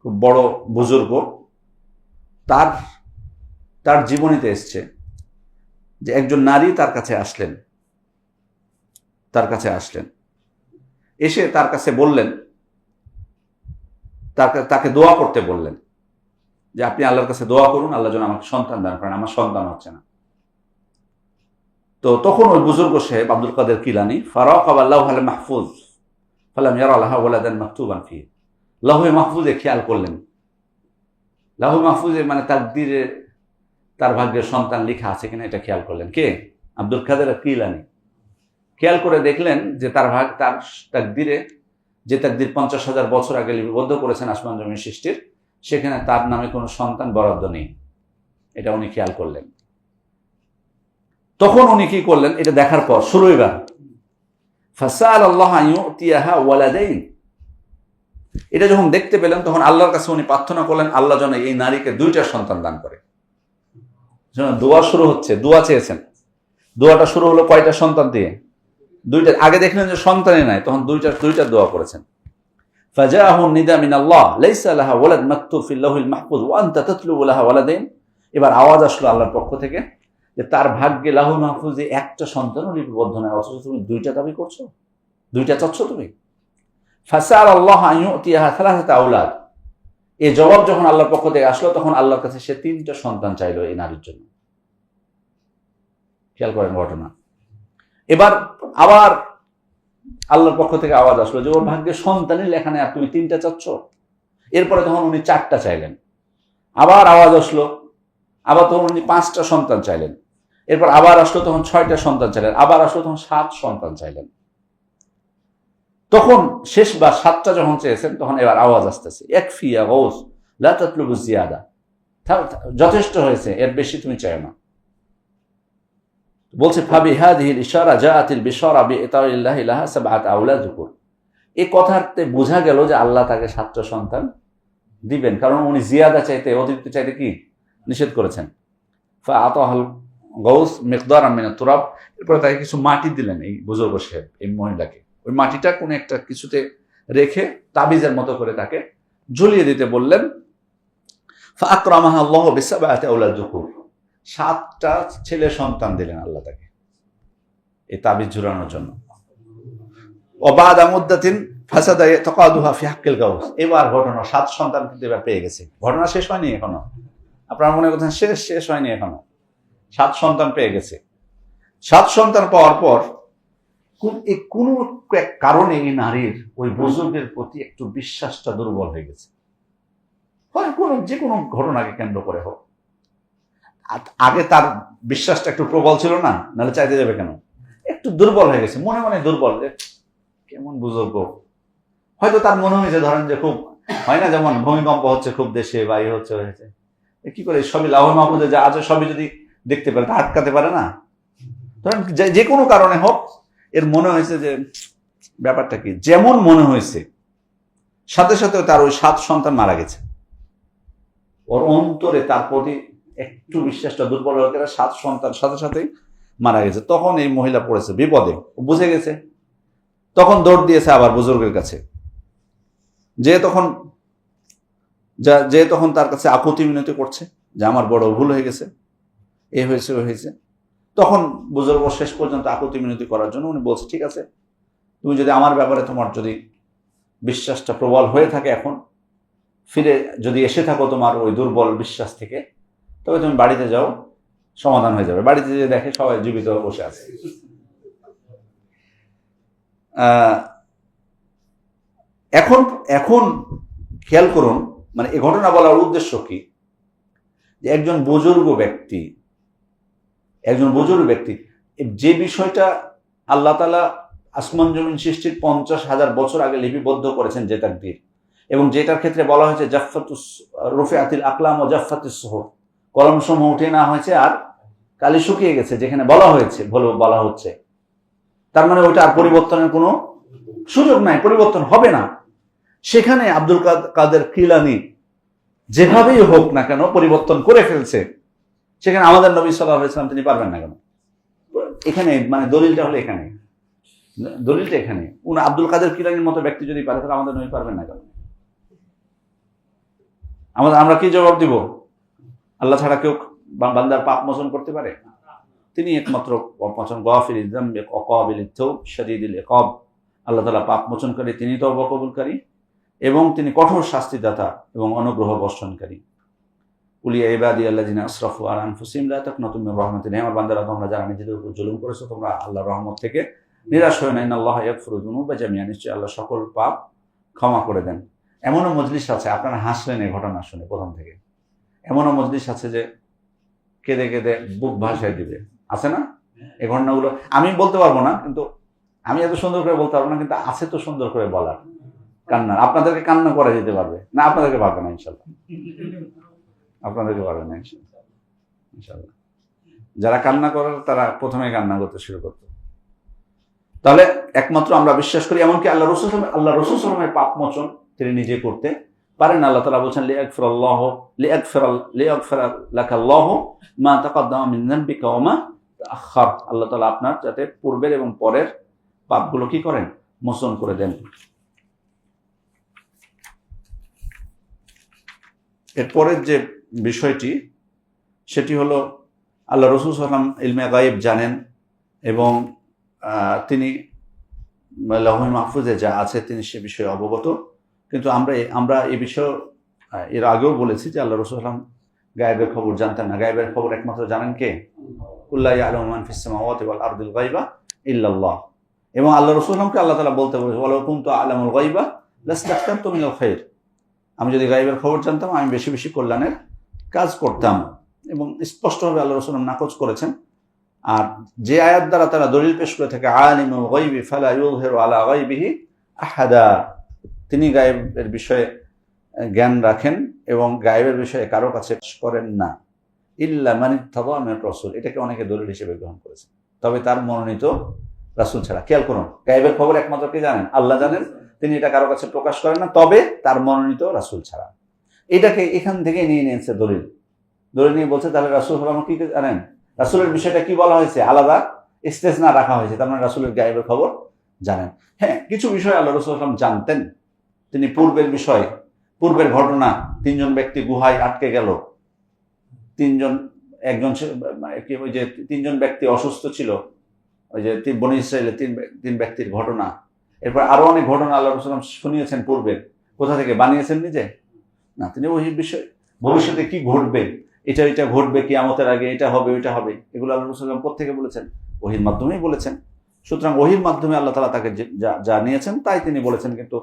খুব বড় বুজুর্গ। তার জীবনীতে এসছে যে একজন নারী তার কাছে আসলেন, এসে তার কাছে বললেন, তাকে দোয়া করতে বললেন যে আপনি আল্লাহর কাছে দোয়া করুন, আল্লাহ যেন আমাকে সন্তান দান করেন, আমার সন্তান হচ্ছে না। তো তখন ওই বুজুর্গ সাহেব আব্দুল কাদের কিলানি ফারাকাবা লাওহাল মাহফুজ ফালাম ইয়ারা লাহা ওয়ালাদান মাকতুবান ফি, লাওহে মাহফুজে খেয়াল করলেন। লাওহে মাহফুজে মানে তাকদীরে তার ভাগ্যের সন্তান লেখা আছে কিনা এটা খেয়াল করলেন। কে? আব্দুল কাদের কিলানি। খেয়াল করে দেখলেন যে তার তাকদীরে, যে তাকদীর 50,000 বছর আগে লিপিবদ্ধ করেছেন আসমান জমিন সৃষ্টির, সেখানে তার নামে কোনো সন্তান বরাদ্দ নেই। এটা উনি খেয়াল করলেন। তখন উনি কি করলেন? এটা দেখার পর 16 বার ফাসাল আল্লাহ আন ইউতিয়াহা ওয়ালাদাইন, এটা যখন দেখতে পেলেন তখন আল্লাহর কাছে উনি প্রার্থনা করলেন আল্লাহ যেন এই নারীকে 2টা সন্তান দান করে। দোয়া শুরু হচ্ছে, দোয়া চেয়েছেন। দোয়াটা শুরু হলো কয়টা সন্তান দিয়ে? 2টা। আগে দেখলেন যে সন্তানই নাই, তখন 2টা দোয়া করেছেন। ফাজাআহু নিদা মিনাল্লাহ লাইসা লাহা ওয়ালাদ মাকতুব ফিল লাওহিল মাহফুজ ওয়া আনতা তাতলুবু লাহা ওয়ালাদাইন। এবার আওয়াজ আসলো আল্লাহর পক্ষ থেকে যে তার ভাগ্যে লাহুল মাহফুজে একটা সন্তানও লিপিবদ্ধ নয়, অথচ তুমি 2টা দাবি করছো, 2টা চাচ্ছ তুমি। ফাসাল আল্লাহ আন ইউতিয়াহা সালাসাতা আওলাদ, এই জবাব যখন আল্লাহর পক্ষ থেকে আসলো তখন আল্লাহর কাছে সে 3টা সন্তান চাইলো এই নারীর জন্য। খেয়াল করেন ঘটনা। এবার আবার আল্লাহর পক্ষ থেকে আওয়াজ আসলো যে ওর ভাগ্যে সন্তানই লেখা নেই আর তুমি 3টা চাচ্ছ। এরপরে তখন উনি 4টা চাইলেন। আবার আওয়াজ আসলো, আবার তখন উনি 5টা সন্তান চাইলেন। এরপর আবার আসলো, তখন 6টা সন্তান চাইলেন। আবার আসলো, তখন 7 সন্তান চাইলেন। তখন শেষবার 7টা যখন চেয়েছেন তখন এবার আওয়াজ আসতেছে ইয়াকফি ইয়া গাউস লা তাতলুবু জিয়াদা, যথেষ্ট হয়েছে, এর বেশি তুমি চাইও না। বলছে ফাবি হাদিহিল ইশারা জাআতিল বিশারা বিইতাইল্লাহি লাহা সাবআত আওলাদ যুকুর। এই কথাতে বোঝা গেল যে আল্লাহ তাকে 7টা সন্তান দিবেন, কারণ উনি জিয়াদা চাইতে, অতিরিক্ত চাইতে কি নিষেধ করেছেন। ফাআতাহাল গাউস মিকদারাম মিনাত তুরাব, এরপরে তাকে কিছু মাটি দিলেন এই বুজুর্গ সাহেব, এই মহিলাকে। ওই মাটিটা কোন একটা কিছুতে রেখে তাবিজের মতো করে তাকে ঝুলিয়ে দিতে বললেন। ফাআকরামাহা আল্লাহু বিসাবআতি আওলাদ যুকুর, 7টা ছেলে সন্তান দিলেন আল্লাহ তাকে এই তাবিজ ঝুলানোর জন্য। ওবাদা মুদ্দাতিন ফাসাদা তাকাদুহা ফি হাক্কিল গাউস, এবার ঘটনা 7 সন্তান কিন্তু এবার পেয়ে গেছে। ঘটনা শেষ হয়নি এখনো, আপনারা মনে করছেন শেষ হয়নি এখনো। 7 সন্তান পেয়ে গেছে। 7 সন্তান পাওয়ার পর কোন এক কারণে এই নারীর ওই বুজুর্গের প্রতি একটু বিশ্বাসটা দুর্বল হয়ে গেছে। যে কোনো ঘটনাকে কেন্দ্র করে হোক, আগে তার বিশ্বাসটা একটু প্রবল ছিল না, নাহলে চাইতে যাবে কেন? একটু দুর্বল হয়ে গেছে, মনে মনে দুর্বল, যে কেমন বুজুর্গ। হয়তো তার মনে হয়েছে, ধরেন যে খুব হয় না, যেমন ভূমিকম্প হচ্ছে খুব দেশে বা ইয়ে হচ্ছে, কি করে সবই লাউহে মাহফুজে যা আছে সবই যদি দেখতে পারে তা আটকাতে পারে না। ধরেন যে কোনো কারণে হোক, এর মনে হয়েছে যে ব্যাপারটা কি, যেমন মনে হয়েছে সাথে সাথে তার ওই 7 সন্তান মারা গেছে। ওর অন্তরে তার প্রতি একটু বিশ্বাসটা দুর্বল হয়ে গেলে 7 সন্তান সাথে সাথেই মারা গেছে। তখন এই মহিলা পড়েছে বিপদে, বুঝে গেছে। তখন দৌড় দিয়েছে আবার বুজুর্গের কাছে, যে তখন তার কাছে আকুতি মিনতি করছে যে আমার বড় ভুল হয়ে গেছে, এ হয়েছে ও হয়েছে। তখন বুজুর্গ শেষ পর্যন্ত আকুতি মিনতি করার জন্য উনি বলছে, ঠিক আছে, তুমি যদি আমার ব্যাপারে তোমার যদি বিশ্বাসটা প্রবল হয়ে থাকে, এখন ফিরে যদি এসে থাকো তোমার ওই দুর্বল বিশ্বাস থেকে, তবে তুমি বাড়িতে যাও, সমাধান হয়ে যাবে। বাড়িতে যে দেখে সবাই জীবিত বসে আছে। এখন খেয়াল করুন, মানে এই ঘটনা বলার উদ্দেশ্য কি, যে একজন বুজুর্গ ব্যক্তি যে বিষয়টা আল্লাহ তাআলা আসমান জমিন সৃষ্টির 50,000 বছর আগে লিপিবদ্ধ করেছেন, যে তাকদীর, এবং যেটার ক্ষেত্রে বলা হয়েছে জাফফাতুস রুফিআতিল আকলাম ও জাফফাতিস সুহুফ, কলম সমূহ উঠিয়ে নেওয়া হয়েছে আর কালি শুকিয়ে গেছে, যেখানে বলা হয়েছে বলা হচ্ছে, তার মানে ওইটা আর পরিবর্তনের কোনো সুযোগ নাই, পরিবর্তন হবে না। সেখানে আব্দুল কাদের কিলানি যেভাবেই হোক না কেন পরিবর্তন করে ফেলছে, সেখানে আমাদের নবী সাল্লাল্লাহু আলাইহি ওয়াসাল্লাম তিনি পারবেন না কেন? এখানে মানে দলিলটা হলো এখানে, দলিলটা এখানে। আব্দুল কাদের কিলানির মতো ব্যক্তি যদি পারে, তাহলে আমাদের নবী পারবেন না কেন? আমরা কি জবাব দিব? আল্লাহ ছাড়া কেউ বান্দার পাপ মোচন করতে পারে? তিনি একমাত্র মোচন, গাফিরিয যামবি কাবিলিত তাওব শাদীদুল ইকাব। আল্লাহ তাআলা পাপ মোচনকারী, তিনি তওবা কবুলকারী এবং তিনি কঠোর শাস্তিদাতা এবং অনুগ্রহ বর্ষণকারী। কুলিয়া ইবাদিয়াল্লাযিনা আসরাফু আলা আনফুসিহিম লা তাকনাতু মির রাহমাতিল্লাহ। আমার বান্দারা, তোমরা যারা নিজেদের উপর জুলুম করেছো, তোমরা আল্লাহর রহমত থেকে নিরাশ হও না। ইন্নাল্লাহা ইয়াগফিরু যুনুবা জামিআ, নিশ্চয়ই আল্লাহ সকল পাপ ক্ষমা করে দেন। এমনও মজলিস আছে, আপনারা হাসলেন এই ঘটনা শুনে প্রথম থেকে, এমনও মজলিস আছে যে কেঁদে কেঁদে বুক ভাসায় দিবে, আছে না? এই ঘটনাগুলো আমি বলতে পারবো না, কিন্তু আমি এত সুন্দর করে বলতে পারবো না, কিন্তু আছে তো সুন্দর করে বলার। কান্না, আপনাদেরকে কান্না করা যেতে পারবে না? আপনাদেরকে পারবে না ইনশাল্লাহ, আপনাদেরকে পারবে না ইনশাল্লাহ। যারা কান্না করার তারা প্রথমে কান্না করতে শুরু করতো। তাহলে একমাত্র আমরা বিশ্বাস করি, এমনকি আল্লাহ রাসূল সাল্লাল্লাহু পাপ মোচন তিনি নিজে করতে পারেন। আল্লাহ তাআলা বলেছেন লিয়াগফিরা লাকাল্লাহু মা তাকাদ্দামা মিন যামবিকা ওয়া মা তাআখার। আল্লাহ তাআলা আপনার যাতে পূর্বের এবং পরের পাপগুলো কি করেন, মোচন করে দেন। এরপরের যে বিষয়টি, সেটি হলো আল্লাহ রাসূল সাল্লাল্লাহু আলাইহি ওয়াসাল্লাম ইলমে গায়েব জানেন এবং তিনি লাউহে মাহফুজে যা আছে তিনি সে বিষয়ে অবগত। কিন্তু আমরা এই বিষয়ে এর আগেও বলেছি যে আল্লাহ রাসূল সাল্লাল্লাহু আলাইহি ওয়াসাল্লাম গায়েবের খবর জানতেন না। গায়েবের খবর একমাত্র জানেন কে? কুল্লা ইয়ালামু মান ফিস সামাওয়াতি ওয়াল আরদিল গায়বা ইল্লাল্লাহ। এবং আল্লাহ রাসূল সাল্লাল্লাহু আলাইহি ওয়াসাল্লামকে আল্লাহ তাআলা বলতে বলেছেন, ওয়ালাউ কুনতু আ'লামুল গায়বা লাস্তাকতারতু মিনাল খায়র। আমি যদি গায়েবের খবর জানতাম, আমি বেশি বেশি কল্যাণের কাজ করতাম। এবং স্পষ্টভাবে আল্লাহ রাসূল নাকচ করেছেন। আর যে আয়াত দ্বারা তারা দলিল পেশ করে থাকে, আলিমুল গায়বি ফালা ইউযহিরু আলা গায়বিহি আহাদা, তিনি গায়েবের বিষয়ে জ্ঞান রাখেন এবং গায়েবের বিষয়ে কারো কাছে করেন না, ইল্লা মান ইত্তাবা মির রাসূল। এটাকে অনেকে দলিল হিসেবে গ্রহণ করেছে, তবে তার মনোনীত রাসূল ছাড়া। খেয়াল করুন, গায়েবের খবর একমাত্র কে জানেন? আল্লাহ জানেন, তিনি এটা কারো কাছে প্রকাশ করেন না, তবে তার মনোনীত রাসূল ছাড়া। এটাকে এখান থেকে নিয়ে নিয়েছে দলিল নিয়ে বলছে, তাহলে রাসূল সাল্লাল্লাহু আলাইহি ওয়াসাল্লাম কি জানেন? রাসূলের বিষয়টা কি বলা হয়েছে? আলাদা ইস্তেসনা রাখা হয়েছে, তার মানে রাসূলের গায়েবের খবর জানেন। হ্যাঁ, কিছু বিষয় আল্লাহ রাসূল সাল্লাল্লাহু আলাইহি ওয়াসাল্লাম জানতেন। তিনি পূর্বের ঘটনা, তিনজন ব্যক্তি গুহায় আটকে গেল, ওই যে তিনজন ব্যক্তি অসুস্থ ছিল, ওই যে বনী ইসরাইলের তিন ব্যক্তির ঘটনা। এরপর আরো অনেক ঘটনা আল্লাহ রাসূল সাল্লাল্লাহু আলাইহি ওয়াসাল্লাম শুনিয়েছেন পূর্বের। কোথা থেকে বানিয়েছেন? নিজে না, তিনি ওই বিষয় ভবিষ্যতে কি ঘটবে, এটা ঘটবে কিয়ামতের আগে, এটা হবে ওইটা হবে, এগুলো আল্লাহ রাসূল সাল্লাল্লাহু আলাইহি ওয়াসাল্লাম কোত্থেকে বলেছেন? ওহীর মাধ্যমেই বলেছেন। সুতরাং ওহীর মাধ্যমে আল্লাহ তাআলা তাকে যা নিয়েছেন তাই তিনি বলেছেন, কিন্তু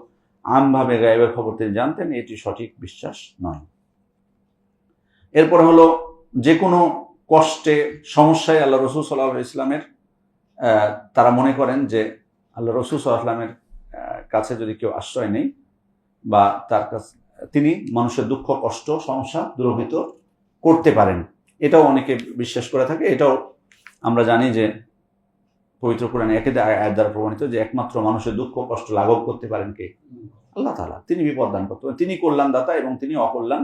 আমভাবে গায়েবের খবর তিনি জানতেন, এটি সঠিক বিশ্বাস নয়। এরপরে হলো, যে কোনো কষ্টে সমস্যায় আল্লাহ রাসূল সাল্লাল্লাহু আলাইহি ওয়াসাল্লামের তারা মনে করেন যে আল্লাহ রাসূল সাল্লাল্লাহু আলাইহি ওয়াসাল্লামের কাছে যদি কেউ আশ্রয় নেই বা তার কাছে, তিনি মানুষের দুঃখ কষ্ট সমস্যা দূরীভূত করতে পারেন, এটাও অনেকে বিশ্বাস করে থাকে। এটাও আমরা জানি যে পবিত্র কোরআনে একাধিক আয়াত দ্বারা প্রমাণিত যে একমাত্র মানুষের দুঃখ কষ্ট লাঘব করতে পারেন কে? আল্লাহ তাআলা। তিনি বিপদ দান করতে পারেন, তিনি কল্যাণদাতা এবং তিনি অকল্যাণ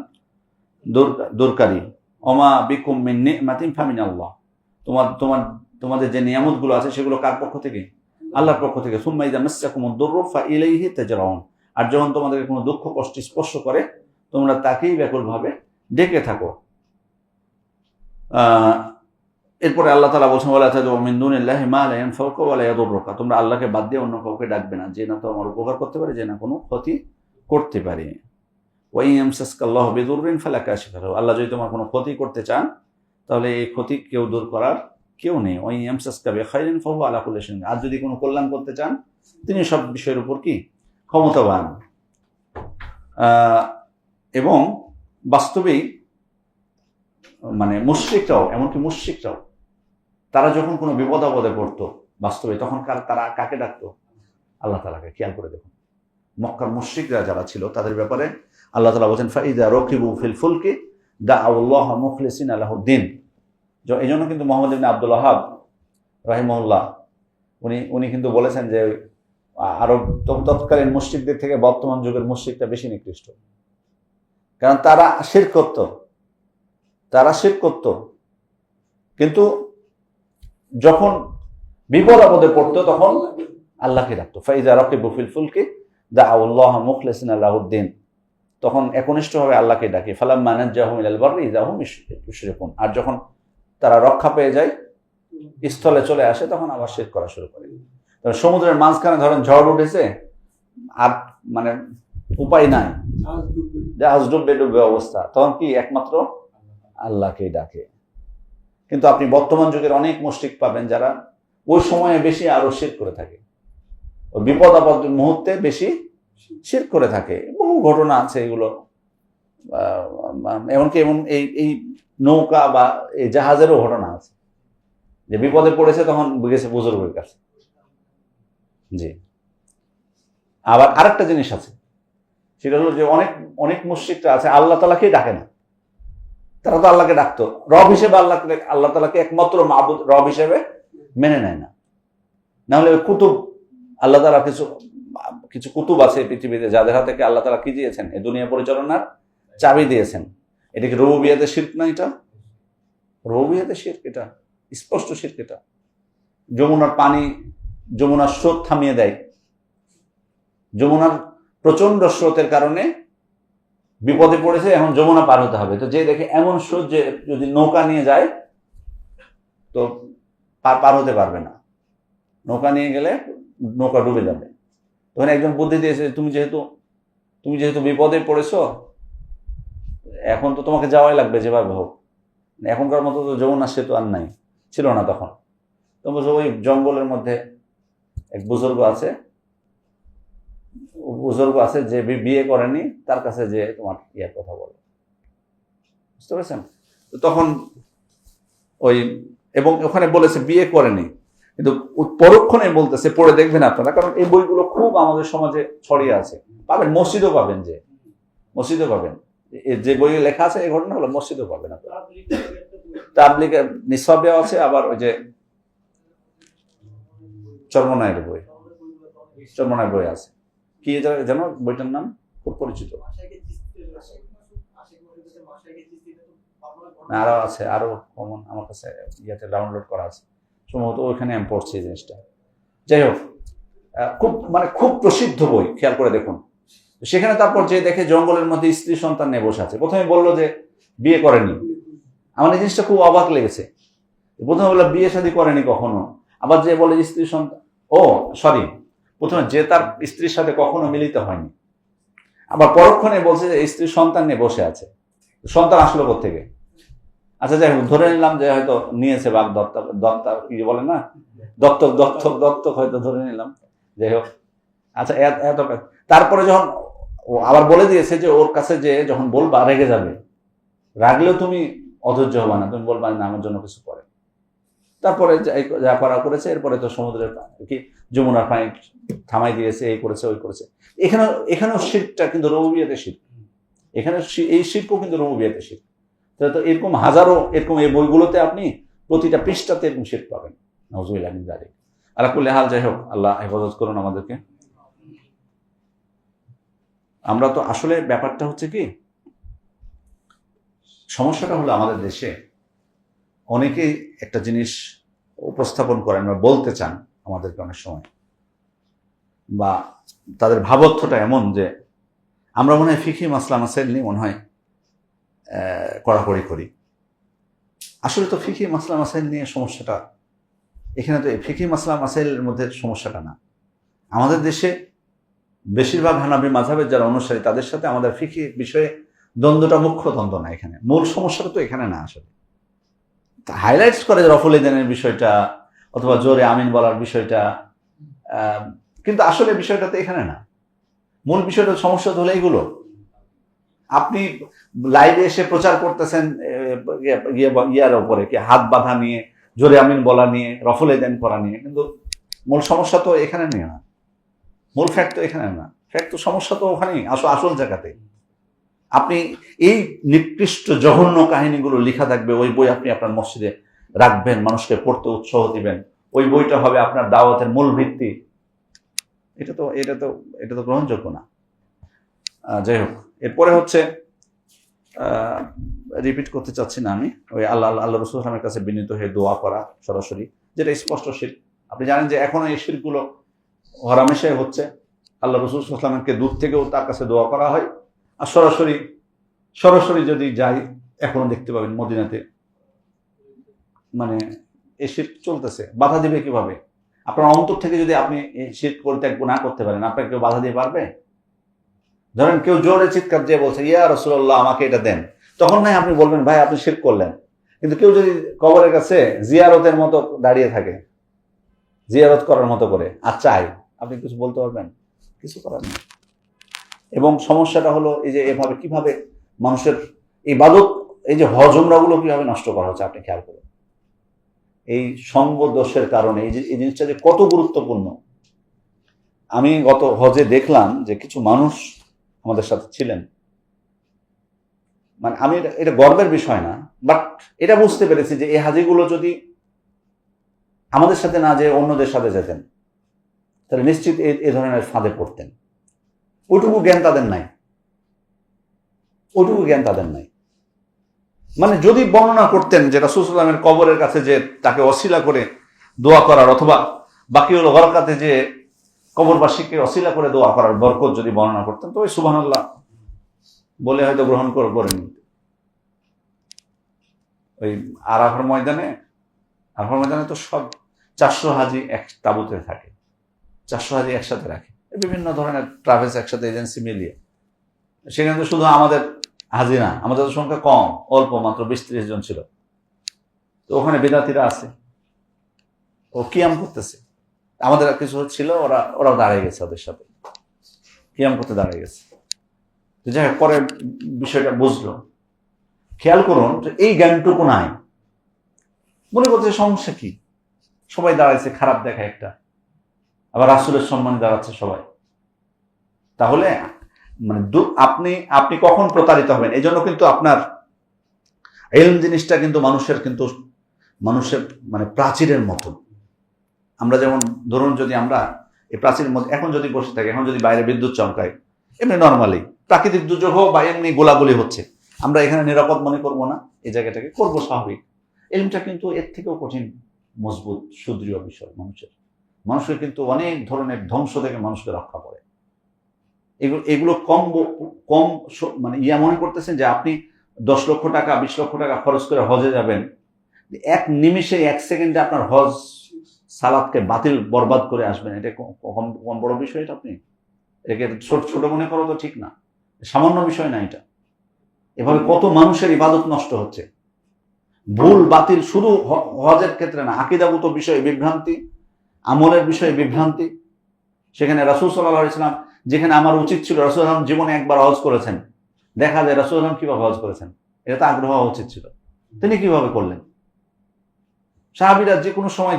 দূরকারী। ওমা বিকুম মিন নি'মাতিন ফামিনাল্লাহ। তোমাদের যে নিয়ামতগুলো আছে সেগুলো কার পক্ষ থেকে? আল্লাহর পক্ষ থেকে। সুম্মা ইযা মাসসাকুমুদ দুররু ফাইলাইহি তাজরাউন। আর যখন তোমাদের কোনো দুঃখ কষ্ট স্পর্শ করে, তোমরা তাকেই ব্যাকুলভাবে ডেকে থাকো। এরপরে আল্লাহ তাআলা বলেছেন, ওয়ালা তাদউ মিন দুনিল্লাহি মা লা ইয়ানফাউকা ওয়া লা ইয়াদুররুকা। তোমরা আল্লাহকে বাদ দিয়ে অন্য কাউকে ডাকবে না, যে না তোমার উপকার করতে পারে, যে না কোনো ক্ষতি করতে পারে। ওয়া ইয়ামসাসকাল্লাহু বিদুররিন ফালা কাশিফা লাহু। আল্লাহ যদি তোমার কোনো ক্ষতি করতে চান, তাহলে এই ক্ষতি কেউ দূর করার কেউ নেই। ওয়া ইয়ামসাসকা বিখাইরিন ফাহুয়া আলা কুল্লি শাইইন। আর যদি কোনো কল্যাণ করতে চান, তিনি সব বিষয়ের উপর কি ক্ষমতাবান। এবং বাস্তবেই মানে মুশরিকরাও, এমনকি মুশরিকরাও তারা যখন কোনো বিপদ আপদে পড়তো বাস্তবে, তখন তারা কাকে ডাকতো? আল্লাহ তাআলাকে। খেয়াল করে দেখুন, মক্কার মুশরিকরা যারা ছিল তাদের ব্যাপারে আল্লাহ তাআলা বলেন ফাইদা রকিবু ফিল ফুলকি দাআল্লাহ মুখলিসিনা লাহুদ্দিন। এই জন্য কিন্তু মুহাম্মদ ইবনে আব্দুল ওয়াহাব রাহিমাহুল্লাহ উনি কিন্তু বলেছেন যে আরব তৎকালীন মুশরিকদের থেকে বর্তমান যুগের মুশরিকটা বেশি নিকৃষ্ট, কারণ তারা শিরক করত, কিন্তু যখন বিপদ আপদে পড়তো তখন আল্লাহকে ডাকতো। ফাইজা রাকিবু ফিল ফুলকি দাআল্লাহ মুখলিসিনা লাহুদ্দিন, তখন একনিষ্ঠভাবে আল্লাহকে ডাকে। ফালাম্মা নাজ্জাহুম ইলাল বাররি ইযা হুম ইউশরিকুন, আর যখন তারা রক্ষা পেয়ে যায়, স্থলে চলে আসে, তখন আবার শিরক করা শুরু করে। সমুদ্রের মাঝখানে ধরেন ঝড় উঠেছে, আর মানে উপায় নাই, জাহাজ ডুববে অবস্থা, তখন কি একমাত্র আল্লাহকেই ডাকে। কিন্তু আপনি বর্তমান যুগের অনেক মুশরিক পাবেন যারা ওই সময়ে বেশি আরো শিরক করে থাকে, ওই বিপদ আপদ মুহূর্তে বেশি শিরক করে থাকে। বহু ঘটনা আছে এগুলো, এমনকি এই নৌকা বা এই জাহাজেরও ঘটনা আছে, যে বিপদে পড়েছে তখন গেছে বুজুর্গের কাছে। জি, আবার আরেকটা জিনিস আছে, সেটা হলো যে অনেক মুশরিকরা আছে আল্লাহ তাআলাকেই ডাকে না। তারা তো আল্লাহকে ডাকতো রব হিসেবে, আল্লাহ তাআলাকে একমাত্র মাবুদ রব হিসেবে মেনে নেয় না। না হলে কুতুব, আল্লাহ তাআলা কিছু কুতুব আছে পৃথিবীতে যাদের হাতে আল্লাহ তাআলা কি দিয়েছেন, এই দুনিয়া পরিচালনার চাবি দিয়েছেন। এটা কি রুবুবিয়্যাতে শিরক না? এটা রুবুবিয়্যাতে শিরক, এটা স্পষ্ট শিরক। এটা যমুনার স্রোত থামিয়ে দেয়, যমুনার প্রচন্ড স্রোতের কারণে বিপদে পড়েছে, এখন যমুনা পার হতে হবে, তো যে দেখে এমন স্রোত যে যদি নৌকা নিয়ে যায় তো পার হতে পারবে না, নৌকা নিয়ে গেলে নৌকা ডুবে যাবে। তখন একজন বুদ্ধি দিয়েছে, তুমি যেহেতু বিপদে পড়েছো, এখন তো তোমাকে যাওয়াই লাগবে যেভাবে হোক। এখনকার মতো তো যমুনা সেতু আর নাই, ছিল না তখন। তো ওই জঙ্গলের মধ্যে এক বুজুর্গ আছে যে বিয়ে করেনি, তার কাছে যে তোমার ইয়ার কথা বলো, বুঝতে পেরেছেন? তো তখন এবং ওখানে বলেছে বিয়ে করেনি, কিন্তু পরক্ষণে বলতেছে, পড়ে দেখবেন আপনারা, কারণ এই বইগুলো খুব আমাদের সমাজে ছড়িয়ে আছে, পাবেন, মসজিদও পাবেন, যে বই লেখা আছে এই ঘটনা হলো মসজিদও পাবেন আপনারা। তাবলীগের নিসবেও আছে, আবার ওই যে চরমনায়ের বই আছে, কি যেন বইটার নাম খুব পরিচিত, আরো আছে, আরো কমন আমার কাছে ইয়াতে ডাউনলোড করা আছে, সম্ভবত ওইখানে আমি পড়ছি এই জিনিসটা। যাই হোক, খুব প্রসিদ্ধ বই, খেয়াল করে দেখুন। সেখানে তারপর যে দেখে জঙ্গলের মধ্যে স্ত্রী সন্তান নিয়ে বসে আছে, প্রথমে বললো যে বিয়ে করেনি। আমার এই জিনিসটা খুব অবাক লেগেছে। প্রথমে বললো বিয়ে শাদী করেনি কখনো, আবার যে বলে স্ত্রী সন্তান, প্রথমে যে তার স্ত্রীর সাথে কখনো মিলিত হয়নি, আবার পরক্ষণে বলছে যে স্ত্রীর সন্তান নিয়ে বসে আছে। সন্তান আসলো কোত্থেকে? আচ্ছা, যাই হোক, ধরে নিলাম যে হয়তো নিয়েছে বাঘ দত্তা কি বলে না, দত্তক হয়তো ধরে নিলাম। যাই হোক, আচ্ছা, এত তারপরে যখন আবার বলে দিয়েছে যে ওর কাছে যে যখন বলবা রেগে যাবে, রাগলেও তুমি অধৈর্য হবা না, তুমি বলবা না আমার জন্য কিছু করে। তারপরে যা করা করেছে, এরপরে তো সমুদ্রের কি যমুনার পানি থামাই দিয়েছে, এই করেছে ওই করেছে। এখানেও শিরকটা কিন্তু রুবুবিয়্যাতে শিরক, এখানে এই শিরকও কিন্তু রুবুবিয়্যাতে শিরক। তো এরকম হাজারো এরকম এই বইগুলোতে আপনি প্রতিটা পৃষ্ঠাতে এরকম শিরক পাবেন। নাউযুবিল্লাহি মিন যালিক। আলা কুল্লি হাল, যাই হোক, আল্লাহ হেফাজত করুন আমাদেরকে। আমরা তো আসলে ব্যাপারটা হচ্ছে কি, সমস্যাটা হলো আমাদের দেশে অনেকেই একটা জিনিস উপস্থাপন করেন বা বলতে চান আমাদেরকে অনেক সময়, বা তাদের ভাবার্থটা এমন যে আমরা মনে হয় ফিকহি মাসলা মাসাইল নিয়ে মনে হয় কড়াকড়ি করি। আসলে তো ফিকহি মাসলা মাসাইল নিয়ে সমস্যাটা এখানে তো ফিকহি মাসলা মাসাইলের মধ্যে সমস্যাটা না। আমাদের দেশে বেশিরভাগ হানাফি মাযহাবের যারা অনুসারী, তাদের সাথে আমাদের ফিকহি বিষয়ে দ্বন্দ্বটা মুখ্য দ্বন্দ্ব না, এখানে মূল সমস্যাটা তো এখানে না। আসলে হাইলাইটস করে রফুল ইদানের বিষয়টা অথবা জোরে আমিন বলার বিষয়টা, কিন্তু আসলে বিষয়টা তো এখানে না। মূল বিষয়টা সমস্যা হলো এইগুলো। আপনি লাইভে এসে প্রচার করতেছেন ইয়ার উপরে, কি হাত বাঁধা নিয়ে, জোরে আমিন বলা নিয়ে, রফুল ইদান করা নিয়ে, কিন্তু মূল সমস্যা তো এখানে নিয়ে না, মূল ফ্যাক্ট তো এখানে না। ফ্যাক্ট তো সমস্যা তো ওখানেই, আসল জায়গাতে। আপনি এই নিকৃষ্ট জঘন্য কাহিনীগুলো লেখা থাকবে, ওই বই আপনি আপনার মসজিদে রাখবেন, মানুষকে পড়তে উৎসাহ দিবেন, ওই বইটা হবে আপনার দাওয়াতের মূল ভিত্তি, এটা তো গ্রহণযোগ্য না। যাই হোক, এরপরে হচ্ছে রিপিট করতে চাচ্ছি না আমি, ওই আল্লাহ রসুল সাল্লামের কাছে বিনীত হয়ে দোয়া করা সরাসরি, যেটা স্পষ্ট শিরক। আপনি জানেন যে এখনো এই শিরকগুলো হরামেশায় হচ্ছে। আল্লাহ রসুল সাল্লামকে দূর থেকেও তার কাছে দোয়া করা হয়, আর সরাসরি যদি যাই এখনো দেখতে পাবেন মদিনাতে মানে এই শিরক চলতেছে। বাধা দিবে কিভাবে? আপনার অন্তর থেকে যদি আপনি এই শিরক পরিত্যাগ না করতে পারেন, আপনাকে কেউ বাধা দিয়ে পারবে? ধরেন কেউ জোরে চিৎকার দিয়ে বলছে ইয়া রাসূলুল্লাহ আমাকে এটা দেন, তখন নাই আপনি বলবেন ভাই আপনি শিরক করলেন। কিন্তু কেউ যদি কবরের কাছে জিয়ারতের মতো দাঁড়িয়ে থাকে, জিয়ারত করার মতো করে আর চাই, আপনি কিছু বলতে পারবেন? কিছু করার নেই। এবং সমস্যাটা হলো এই যে এভাবে কিভাবে মানুষের ইবাদত, এই যে হজ উমরাগুলো কিভাবে নষ্ট করা হচ্ছে, আপনি খেয়াল করুন। এই সঙ্গ দোষের কারণে এই জিনিসটা যে কত গুরুত্বপূর্ণ। আমি গত হজে দেখলাম যে কিছু মানুষ আমাদের সাথে ছিলেন, মানে আমি এটা গর্বের বিষয় না, বাট এটা বুঝতে পেরেছি যে এই হাজিগুলো যদি আমাদের সাথে না যে অন্যদের সাথে যেতেন, তাহলে নিশ্চিত এই ধরনের ফাঁদে পড়তেন। ওইটুকু জ্ঞান তাদের নাই। মানে যদি বর্ণনা করতেন যে রাসূল সাল্লাল্লাহু আলাইহি ওয়াসাল্লামের কবরের কাছে যে তাকে অছিলা করে দোয়া করার, অথবা বাকিউল গরকাতে যে কবরবাসীকে অছিলা করে দোয়া করার বরকত যদি বর্ণনা করতেন, তো ওই সুবহানাল্লাহ বলে হয়তো গ্রহণ করে নিত। ওই আরাফার ময়দানে তো সব 400 হাজি এক তাঁবুতে থাকে, 400 হাজি একসাথে রাখে, বিভিন্ন ধরনের ট্রাভেলস একসাথে এজেন্সি মিলিয়ে। সেখানে তো শুধু আমাদের হাজি না, আমাদের তো সংখ্যা কম, অল্প, মাত্র 20-30 জন ছিল। তো ওখানে বেদাতিরা আছে, ও কিয়াম করতেছে, আমাদের কিছু ছিল, ওরাও দাঁড়িয়ে গেছে, ওদের সাথে কিয়াম করতে দাঁড়িয়ে গেছে। যাই হোক, পরে বিষয়টা বুঝলো। খেয়াল করুন যে এই জ্ঞানটুকু নাই, মনে করছে সমস্যা কি, সবাই দাঁড়াইছে, খারাপ দেখা একটা, আবার রাসূলের সম্মানে দাঁড়াচ্ছে সবাই। তাহলে মানে আপনি কখন প্রতারিত হবেন? এই জন্য কিন্তু আপনার ইলম জিনিসটা কিন্তু মানুষের মানে প্রাচীরের মতো। আমরা যেমন ধরুন, যদি আমরা এই প্রাচীরের মধ্যে এখন যদি বসে থাকি, এখন যদি বাইরে বিদ্যুৎ চমকায়, এমনি নর্মালি প্রাকৃতিক দুর্যোগ হোক বা এমনি গোলাগুলি হচ্ছে, আমরা এখানে নিরাপদ মনে করবো না, এই জায়গাটাকে করবো স্বাভাবিক। ইলমটা কিন্তু এর থেকেও কঠিন, মজবুত, সুদৃঢ় বিষয়। মানুষের কিন্তু অনেক ধরনের ধ্বংস থেকে মানুষকে রক্ষা করে। এগুলো কম মানে মনে করতেছেন যে আপনি 10 লক্ষ টাকা 20 লক্ষ টাকা খরচ করে হজে যাবেন, এক নিমিষে 1 সেকেন্ডে আপনার হজ সালাতকে বরবাদ করে আসবেন, এটা কম বড় বিষয়? এটা আপনি এটাকে ছোট মনে করো তো ঠিক না, সামান্য বিষয় না এটা। এভাবে কত মানুষের ইবাদত নষ্ট হচ্ছে, ভুল বাতিল, শুধু হজের ক্ষেত্রে না, আকীদাগত বিষয়ে বিভ্রান্তি, আমলের বিষয়ে বিভ্রান্তি। সেখানে রাসূল সাল্লাল্লাহু আলাইহি ওয়াসাল্লাম, যেখানে আমার উচিত ছিল, রাসূল সাল্লাল্লাহু আলাইহি ওয়াসাল্লাম জীবনে একবার হজ করেছেন, দেখা যায় রাসূল সাল্লাল্লাহু আলাইহি ওয়াসাল্লাম কিভাবে হজ করেছেন, এটা তো আগ্রহ হওয়া উচিত ছিল, তিনি কিভাবে করলেন। সাহাবীরা যে কোনো সময়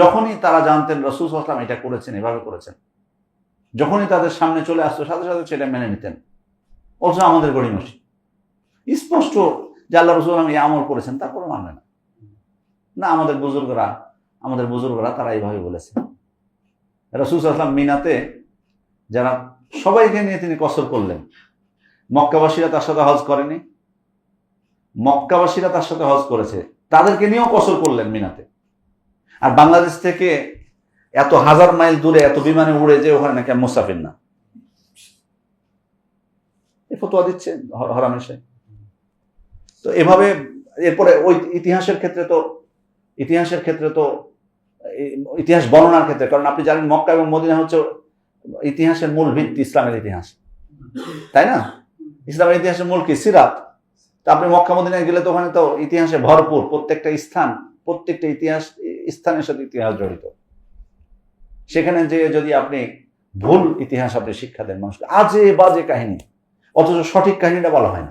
যখনই তারা জানতেন রাসূল সাল্লাল্লাহু আলাইহি ওয়াসাল্লাম এটা করেছেন, এভাবে করেছেন, যখনই তাদের সামনে চলে আসতো সাথে সাথে সেটা মেনে নিতেন। অথচ আমাদের গড়িমসি স্পষ্ট যে আল্লাহ রাসূল সাল্লাল্লাহু আলাইহি ওয়াসাল্লাম এই আমল করেছেন, তারপরে মানবে না। আমাদের বুজুর্গরা তারা এইভাবে বলেছে। রাসূল সাল্লাল্লাহু আলাইহি ওয়াসাল্লাম মিনাতে যারা সবাইকে নিয়ে তিনি কসর করলেন, মক্কাবাসীরা তার সাথে হজ করেনি, মক্কাবাসীরা তার সাথে হজ করেছে, তাদেরকে নিয়েও কসর করলেন মিনাতে। আর বাংলাদেশ থেকে এত হাজার মাইল দূরে এত বিমানে উড়ে যে ওখানে নাকি মুসাফির না, এই ফতোয়া দিচ্ছে হরামেশে। তো এভাবে এরপরে ওই ইতিহাসের ক্ষেত্রে তো ইতিহাস বর্ণনার ক্ষেত্রে, কারণ আপনি জানেন মক্কা এবং মদিনা হচ্ছে ইতিহাসের মূল ভিত্তি, ইসলামের ইতিহাস, তাই না? ইসলামের ইতিহাসের মূল কি? সিরাত। তো আপনি মক্কা মদিনায় গেলে তো ওখানে তো ইতিহাসে ভরপুর, প্রত্যেকটা স্থানের সাথে ইতিহাস জড়িত। সেখানে যে যদি আপনি ভুল ইতিহাস আপনি শিক্ষা দেন মানুষকে, আজে বাজে কাহিনী, অথচ সঠিক কাহিনীটা বলা হয়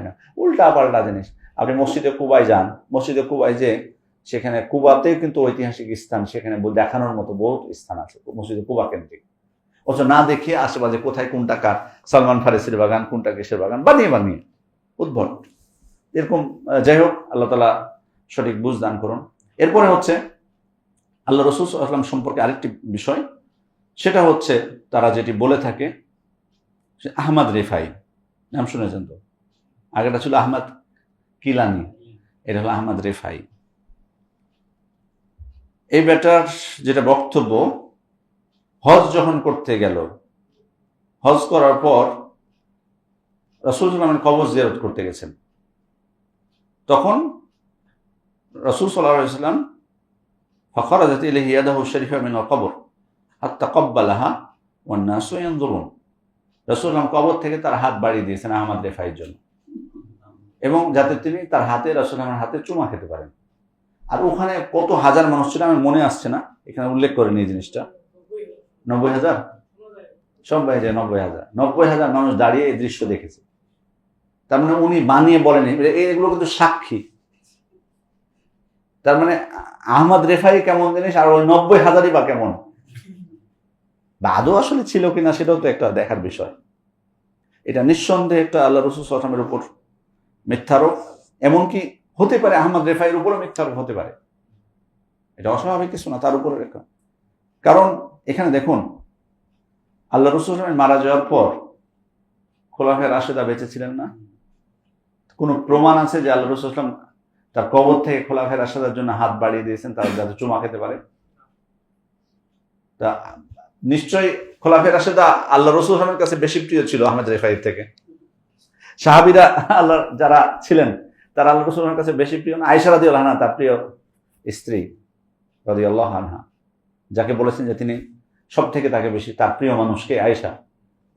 না, উল্টা পাল্টা জিনিস। আপনি মসজিদে কুবায় যান, মসজিদে কুবায় যে সেখানে কুবাতেও কিন্তু ঐতিহাসিক স্থান, সেখানে দেখানোর মতো বহুত স্থান আছে মসজিদে কুবা কেন্দ্রিক। অথচ না দেখিয়ে আশেপাশে কোথায় কোনটা কার, সালমান ফারিসির বাগান, কোনটা কিসের বাগান, বানিয়ে বানিয়ে উদ্ভট এরকম। যাই হোক, আল্লাহ তাআলা সঠিক বুঝ দান করুন। এরপরে হচ্ছে আল্লাহ রাসূল সাল্লাল্লাহু আলাইহি ওয়াসাল্লাম সম্পর্কে আরেকটি বিষয়, সেটা হচ্ছে তারা যেটি বলে থাকে, আহমদ রেফাই নাম শুনেছেন তো? আগেটা ছিল আহমদ কিলানি, এটা হলো আহমদ রেফাই। এই ব্যাটার যেটা বক্তব্য, হজ যখন করতে গেল, হজ করার পর রাসূল সাল্লাল্লাহু আলাইহি ওয়াসাল্লাম কবর জিয়ারত করতে গেছেন, তখন রাসূল সাল্লাল্লাহু আলাইহি ওয়াসাল্লাম ফাখারাজাত ইলাইহি ইয়াদাহু শারিফা মিনাল কবর হাত্তা ক্বাব্বালাহা ওয়ান নাসু ইয়ানজুরুন। রাসূল সাল্লাল্লাহু কবর থেকে তার হাত বাড়িয়ে দিয়েছেন আহমদ রেফাইয়ের জন্য, এবং যাতে তিনি তার হাতে, রাসূল সাল্লাল্লাহু হাতে চুমা খেতে পারেন। আর ওখানে কত হাজার মানুষ ছিল আমার মনে আসছে না, এখানে উল্লেখ করেনি এই জিনিসটা। 90,000 সব বাইরে 90,000 90,000 মানুষ দাঁড়িয়ে এই দৃশ্য দেখেছে। তার মানে উনি বানিয়ে বলেনি, এগুলো কিন্তু সাক্ষী। তার মানে আহমদ রেফাই কেমন জিনিস, আর ওই 90,000ই বা কেমন, বা আদৌ আসলে ছিল কিনা সেটাও তো একটা দেখার বিষয়। এটা নিঃসন্দেহে একটা আল্লাহ রাসূল সাল্লাল্লাহু আলাইহি ওয়াসাল্লামের উপর মিথ্যারোপ, এমনকি হতে পারে আহমদ রেফাইয়ের উপরও মিথ্যারোপ হতে পারে, এটা অস্বাভাবিক কিছু না তার উপরে রেখা। কারণ এখানে দেখুন, আল্লাহ রাসূল সাল্লাল্লাহু আলাইহি ওয়াসাল্লাম মারা যাওয়ার পর খোলাফায়ে রাশেদা বেঁচে ছিলেন না? কোনো প্রমাণ আছে যে আল্লাহ রাসূল সাল্লাল্লাহু আলাইহি ওয়াসাল্লাম তার কবর থেকে খোলাফায়ে রাশেদার জন্য হাত বাড়িয়ে দিয়েছেন, তারা যাতে চুমা খেতে পারে? তা নিশ্চয়ই খোলাফায়ে রাশেদা আল্লাহ রাসূল সাল্লাল্লাহু আলাইহি ওয়াসাল্লামের কাছে বেশি প্রিয় ছিল আহমদ রেফাইয়ের থেকে। সাহাবীরা আল্লাহ যারা ছিলেন তারা আল্লাহ রাসূল সাল্লাল্লাহু আলাইহি ওয়াসাল্লামের কাছে বেশি প্রিয় না? আয়েশা রাদিয়াল্লাহু আনহা তার প্রিয় স্ত্রী রাদিয়াল্লাহু আনহা, যাকে বলেছেন যে তিনি সব থেকে তাকে বেশি, তার প্রিয় মানুষকে আয়েশা,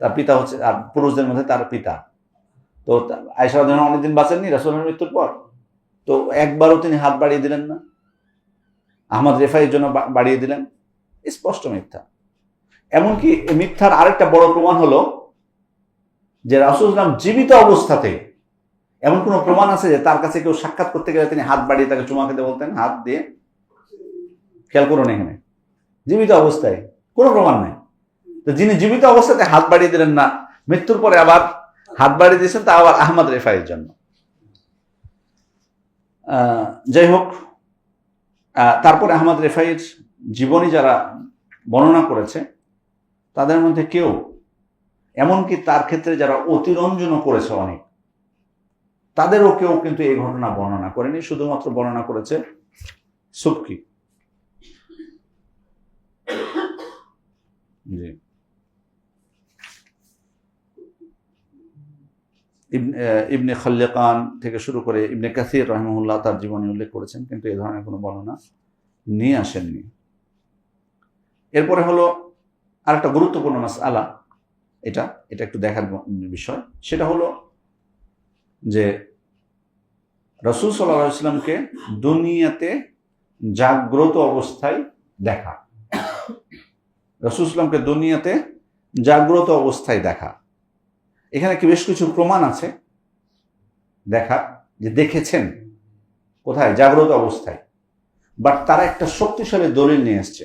তার পিতা হচ্ছে, আর পুরুষদের মধ্যে তার পিতা। তো আয়েশা রাদিয়াল্লাহু আনহা অনেকদিন বাঁচেননি রাসূলের মৃত্যুর পর, তো একবারও তিনি হাত বাড়িয়ে দিলেন না, আহমদ রেফাইয়ের জন্য বাড়িয়ে দিলেন। স্পষ্ট মিথ্যা। এমনকি মিথ্যার আরেকটা বড় প্রমাণ হলো যে রাসূল সাল্লাল্লাহু আলাইহি ওয়াসাল্লাম জীবিত অবস্থাতে এমন কোনো প্রমাণ আছে যে তার কাছে কেউ সাক্ষাৎ করতে গেলে তিনি হাত বাড়িয়ে তাকে চুমা খেতে বলতেন হাত দিয়ে? খেয়াল করুন, এখানে জীবিত অবস্থায় কোনো প্রমাণ নেই। তো যিনি জীবিত অবস্থাতে হাত বাড়িয়ে দিলেন না, মৃত্যুর পরে আবার হাত বাড়িয়ে দিয়েছেন, তা আবার আহমদ রেফাইয়ের জন্য। যাই হোক, তারপরে আহমদ রেফাইয়ের জীবনী যারা বর্ণনা করেছে তাদের মধ্যে কেউ, এমনকি তার ক্ষেত্রে যারা অতিরঞ্জন করেছে অনেক, তাদেরও কেউ কিন্তু এই ঘটনা বর্ণনা করেনি, শুধুমাত্র বর্ণনা করেছে সুবকি। জি, ইবনে খাল্লিকান থেকে শুরু করে ইবনে কাসির রাহিমাহুল্লাহ তার জীবনী উল্লেখ করেছেন, কিন্তু এই ধরনের কোনো বর্ণনা নিয়ে আসেননি। এরপরে হলো আরেকটা গুরুত্বপূর্ণ মাসআলা, এটা একটু দেখার বিষয়, সেটা হলো যে রাসূল সাল্লাল্লাহু আলাইহি ওয়াসাল্লামকে দুনিয়াতে জাগ্রত অবস্থায় দেখা, রাসূল সাল্লাল্লাহু আলাইহি ওয়াসাল্লামকে দুনিয়াতে জাগ্রত অবস্থায় দেখা। এখানে কি বেশ কিছু প্রমাণ আছে দেখা, যে দেখেছেন কোথায়? জাগ্রত অবস্থায়। বাট তারা একটা শক্তিশালী দলিল নিয়ে এসছে,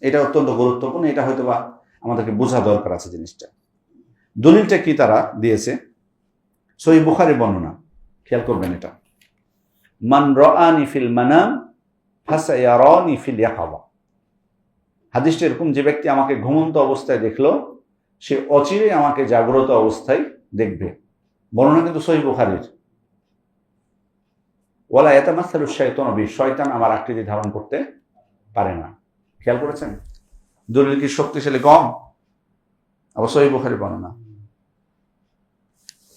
এটা অত্যন্ত গুরুত্বপূর্ণ, এটা হয়তো বা আমাদেরকে বোঝা দরকার আছে জিনিসটা। দলিলটা কি তারা দিয়েছে? সহিহ বুখারীর বর্ণনা, খেয়াল করবেন এটা। মান রাআনি ফিল মানাম ফাসায়ারানি ফিল ইয়াকাযা। হাদিসটা এরকম, যে ব্যক্তি আমাকে ঘুমন্ত অবস্থায় দেখলো সে অচিরেই আমাকে জাগ্রত অবস্থায় দেখবে। বর্ণনা কিন্তু সহিহ বুখারীর। ওয়ালা ইয়াতামাসসালু শাইতানু বি, শয়তান আমার আকৃতি ধারণ করতে পারে না। খেয়াল করেছেন দলিল কি শক্তিশালী কম? আবার সহিহ বুখারীর বর্ণনা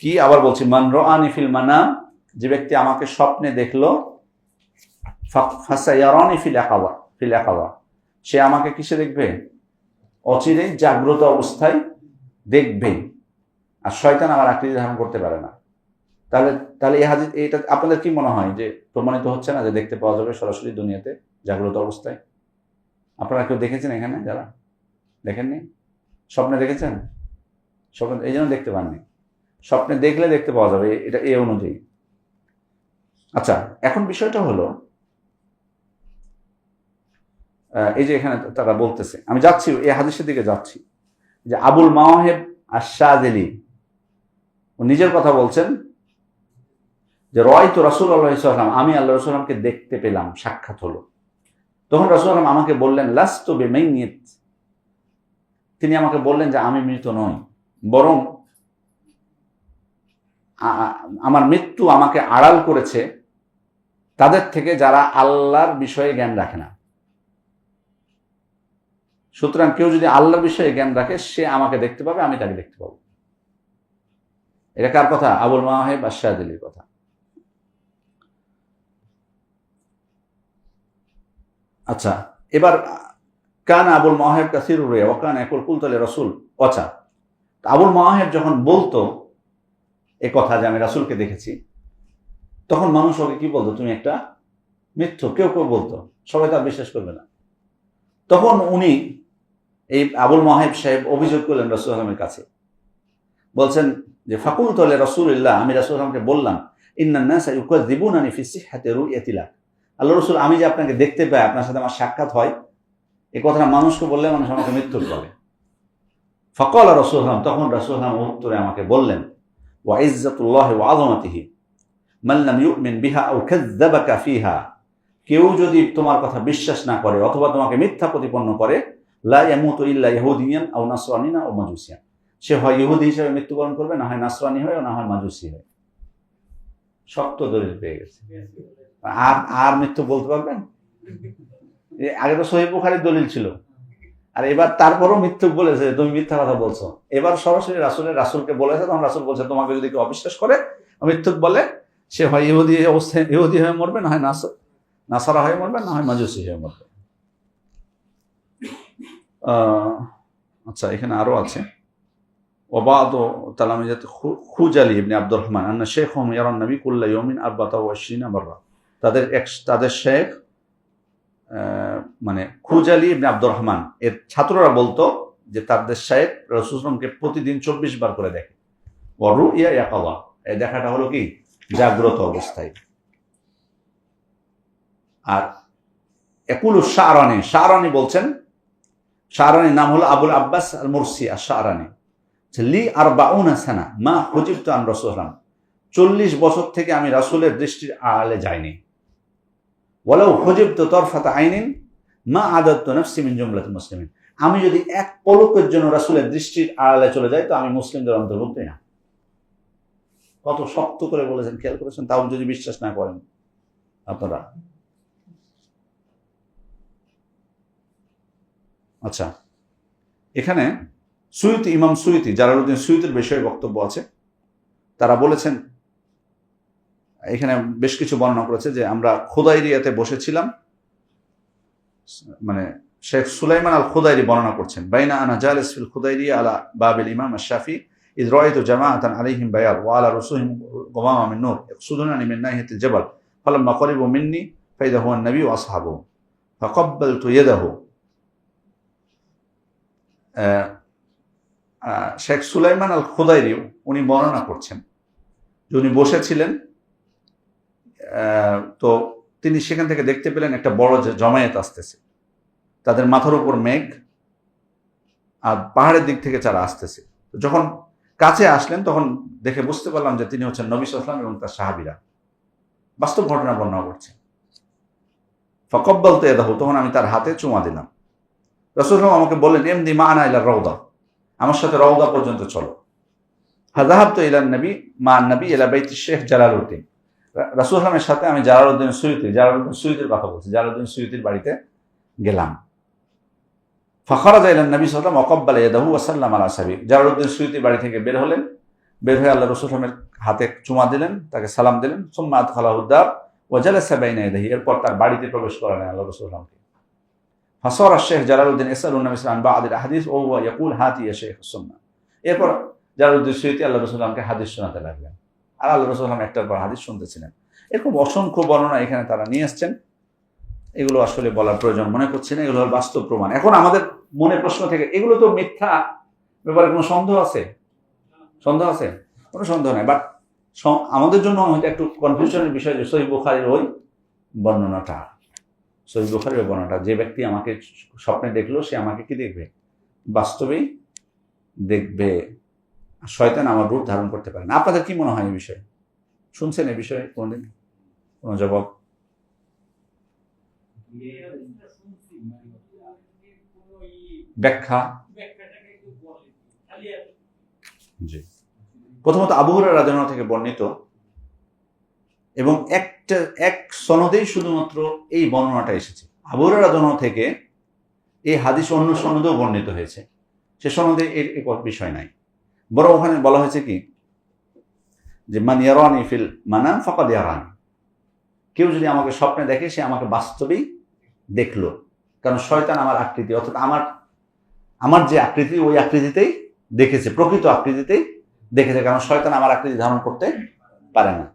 কি? আবার বলছি, মান রাআনি ফিল মানাম, যে ব্যক্তি আমাকে স্বপ্নে দেখলো, ফাসায়ারানি ফিল ইয়াকাযা, সে আমাকে কিসে দেখবে? অচিরেই জাগ্রত অবস্থায় দেখবে, আর শয়তান আমার আকৃতি ধারণ করতে পারে না। তাহলে এই হাদিস, এটা আপনাদের কি মনে হয় যে প্রমাণিত হচ্ছে না যে দেখতে পাওয়া যাবে সরাসরি দুনিয়াতে জাগ্রত অবস্থায়? আপনারা কেউ দেখেছেন এখানে যারা দেখেননি? স্বপ্নে দেখেছেন? স্বপ্নে এই জন্য দেখতে পাননি, স্বপ্নে দেখলে দেখতে পাওয়া যাবে, এটা এই অনুযায়ী। আচ্ছা, এখন বিষয়টা হলো এই যে এখানে তারা বলতেছে, আমি যাচ্ছি এই হাদিসের দিকে যাচ্ছি, যে আবুল মাওয়াহিব আশ-শাযিলি নিজের কথা বলছেন যে রাআইতু রাসূলুল্লাহ সাল্লাল্লাহু আলাইহি ওয়াসাল্লাম, আমি আল্লাহ রাসূলকে দেখতে পেলাম, সাক্ষাৎ হলো। তখন রাসূলুল্লাহ আমাকে বললেন লাস্তু বিমাইয়িত, তিনি আমাকে বললেন যে আমি মৃত নই, বরং আমার মৃত্যু আমাকে আড়াল করেছে তাদের থেকে যারা আল্লাহর বিষয়ে জ্ঞান রাখে না। সুতরাং কেউ যদি আল্লাহর বিষয়ে জ্ঞান রাখে সে আমাকে দেখতে পাবে, আমি তাকে দেখতে পাবো। এটা কার কথা? আবুল মাওয়াহিব আশ-শাযিলির কথা। আচ্ছা, এবার কান আবুল মাওয়াহিব কাসীরুর রিয়া ওয়া কান ইয়াকুল কুলতু লিরাসূল ওয়াচা। আবুল মাওয়াহিব যখন বলতো এ কথা যে আমি রাসূলকে দেখেছি, তখন মানুষ ওকে কি বলতো? তুমি একটা মিথ্যু। কেউ কেউ বলতো, সবাই তার বিশ্বাস করবে না। তখন উনি এই আবুল মাওয়াহিব সাহেব অভিযোগ করলেন রাসূলুল্লাহ সাল্লাল্লাহু আলাইহি ওয়াসাল্লামের কাছে, বলছেন যে ফাকুলতু লিরাসূলিল্লাহ, আমি রাসূলুল্লাহ সাল্লাল্লাহু আলাইহি ওয়াসাল্লামকে বললাম, ইন্নান নাসা ইউকাযযিবুনানি ফি সিহহাতি রুয়াতিল্লাহ, আল্লাহ রাসূল আমি যে আপনাকে দেখতে পাই, আপনার সাথে আমার সাক্ষাৎ হয়, এই কথাটা মানুষকে বললে মানুষ আমাকে মৃত্যু বলে। ফাকাল রাসূলুল্লাহ, তখন রাসূলুল্লাহ উত্তরে আমাকে বললেন, ওয়া ইজ্জাতুল্লাহি ওয়া আযমাতিহি মান লাম ইউমিন বিহা আও কাযযাবাকা ফিহা, কেউ যদি তোমার কথা বিশ্বাস না করে অথবা তোমাকে মিথ্যা প্রতিপন্ন করে, লা ইয়ামুতু ইল্লা ইহুদিয়ান আও নাসরানিনা আও মাজুসিয়ান, সে হয় ইহুদি হিসেবে মৃত্যুবরণ করবে, না হয় নাসরানি হয়ে, না হয় মাজুসি হয়ে। শক্ত দলিল পেয়ে গেছে। আর মৃত্যু বলতে পারবেন? আগে তো সহিহ বুখারীর দলিল ছিল, আর এবার তারপরও মৃত্যু বলেছে তুমি মিথ্যা কথা বলছো। এবার সরাসরি রাসূলকে বলেছে, তখন রাসূল বলছে তোমাকে যদি কেউ অবিশ্বাস করে, মৃত্যু বলে, সে হয় ইহুদি অবস্থায় ইহুদি হয়ে মরবে, না হয় নাসারা হয়ে মরবে, না হয় মাজুসি হয়ে মরবে। আচ্ছা, এখানে আরো আছে। ওবাদ তালামিজাত খুজালি ইবনে আব্দুর রহমান আন্না শাইখুহুম ইয়ারান নবী কুল্লা ইয়াউমিন 24 মাররা, তাদের শেখ মানে খুজালি ইবনে আব্দুর রহমান এর ছাত্ররা বলতো যে তাদের শেখ রাসূলকে প্রতিদিন 24 বার করে দেখে। ওয়া রুইয়া ইয়াকাযা, এই দেখাটা হলো কি জাগ্রত অবস্থায়। আর একুলু শারানি বলছেন, শারানির নাম হলো আবুল আব্বাস আল মুরসি আশ-শারানি, লি 40 সানা মা হুজিবতু আন রাসূলুল্লাহ, 40 বছর থেকে আমি রাসূলের দৃষ্টির আড়ালে যাইনি। ওয়ালাউ হুজিবতু তরফাতা আইনিন মা আদাদতু নাফসি মিন জুমলাতিল মুসলিমিন, আমি যদি এক পলকের জন্য রাসূলের দৃষ্টির আড়ালে চলে যাই তো আমি মুসলিমদের অন্তর্ভুক্ত না। কত শক্ত করে বলেছেন, খেয়াল করেছেন? তাও যদি বিশ্বাস না করেন আপনারা। আচ্ছা, এখানে সুয়ুতি, ইমাম সুয়ুতি, জালালউদ্দিন সুয়ুতির বিষয়ে বক্তব্য আছে। তারা বলেছেন, এখানে বেশ কিছু বর্ণনা করেছে যে আমরা খুদাইরিয়াতে বসেছিলাম, মানে শেখ সুলাইমান আল খুদাইরি বর্ণনা করছেন, বাইনা আনা জালিস ফিল খুদাইরিয়া আলা বাবিল ইমাম আশ-শাফি ইয রাআইতু জামাআতান আলাইহিম বায়াদ ওয়া আলা রুসুহিম গামামা মিন নূর ইয়াকসুদুনানি মিন নাহিয়াতিল জাবাল ফালাম্মা ক্বারিবু মিন্নি ফাইদা হুয়া আন-নবী ওয়া আসহাবুহু ফাকাব্বালতু ইয়াদাহু। শেখ সুলাইমান আল খুদাইরি উনি বর্ণনা করছেন যে উনি বসেছিলেন, তো তিনি সেখান থেকে দেখতে পেলেন একটা বড় জমায়েত আসতেছে, তাদের মাথার উপর মেঘ, আর পাহাড়ের দিক থেকে যারা আসতেছে। যখন কাছে আসলেন তখন দেখে বুঝতে পারলাম যে তিনি হচ্ছেন নবী সাল্লাল্লাহু আলাইহি ওয়াসাল্লাম এবং তার সাহাবীরা। বাস্তব ঘটনা বর্ণনা করছেন। ফাকাব্বালতু ইয়াদাহু, তখন আমি তার হাতে চুমা দিলাম। রাসূলুল্লাহ আমাকে বললেন, এমদি মা'না ইলা রাউদা, আমার সাথে রওদা পর্যন্ত চলো। ফাযাহাবতু ইলান নবী মা নবী ইলা বাইতি শেখ জালালউদ্দিন, রাসূলুল্লাহর সাথে আমি জালালউদ্দিন সুয়ুতির কথা বলছি, জালালউদ্দিন সুয়ুতির বাড়িতে গেলাম। ফাখারাজা ইলান নবী সাল্লাল্লাহু আলাইহি ওয়াসাল্লাম ওয়া ক্বাব্বালা ইয়াদাহু ওয়া সাল্লামা আলা সাবি, জালালউদ্দিন সুয়ুতির বাড়ি থেকে বের হলেন, বের হয়ে আল্লাহ রাসূলের হাতে চুমা দিলেন, তাকে সালাম দিলেন। সুম্মা আদখালাহু দার ওয়া জালাসা বাইনা ইয়াদাহি, এরপর তার বাড়িতে প্রবেশ করালেন আল্লাহ রাসূলকে। ফাসারা শেখ জালালউদ্দিন ইয়াসআলু নবী সাল্লাল্লাহু আলাইহি ওয়া সাল্লাম বা'দ আল হাদিস ওয়া হুয়া ইয়াকুল হাতি ইয়া শাইখ সুন্নাহ, এরপর জালালউদ্দিন সুয়ুতি আল্লাহ রাসূলকে হাদিস শোনাতে লাগলেন, আর আল্লাহ রাসূল একটার পর হাদিস শুনতেছিলেন। এরকম অসংখ্য বর্ণনা এখানে তারা নিয়ে আসছেন, এগুলো আসলে বলার প্রয়োজন মনে করছি না, এগুলো বাস্তব প্রমাণ। এখন আমাদের মনে প্রশ্ন থেকে, এগুলো তো মিথ্যা ব্যাপারে কোনো সন্দেহ আছে? সন্দেহ আছে? কোনো সন্দেহ নাই, বাট আমাদের জন্য হয়তো একটু কনফিউশনের বিষয় যে সহিহ বুখারীর ওই বর্ণনাটা সহিহ বুখারীর বর্ণনাটা, যে ব্যক্তি আমাকে স্বপ্নে দেখলো সে আমাকে কি দেখবে? বাস্তবেই দেখবে। শয়তান আমার রূপ ধারণ করতে পারে না। আপনাদের কি মনে হয় এই বিষয়ে? শুনছেন এই বিষয়ে কোনদিন কোনো জবাব? ব্যাখ্যা? জি, প্রথমত আবু হুরায়রা রাদিয়াল্লাহু থেকে বর্ণিত, এবং এক সনদেই শুধুমাত্র এই বর্ণনাটা এসেছে। আবু হুরায়রা রাদিয়াল্লাহু থেকে এই হাদিস অন্য সনদেও বর্ণিত হয়েছে, সে সনদে এর বিষয় নাই। বরং ওখানে বলা হয়েছে কি, যে মান ইয়ারানি ফিল মানাম ফাকাদ ইয়ারানি, কেউ যদি আমাকে স্বপ্নে দেখে সে আমাকে বাস্তবেই দেখলো। কারণ শয়তান আমার আকৃতি, অর্থাৎ আমার যে আকৃতি ওই আকৃতিতেই দেখেছে, প্রকৃত আকৃতিতেই দেখেছে, কারণ শয়তান আমার আকৃতি ধারণ করতে পারে না।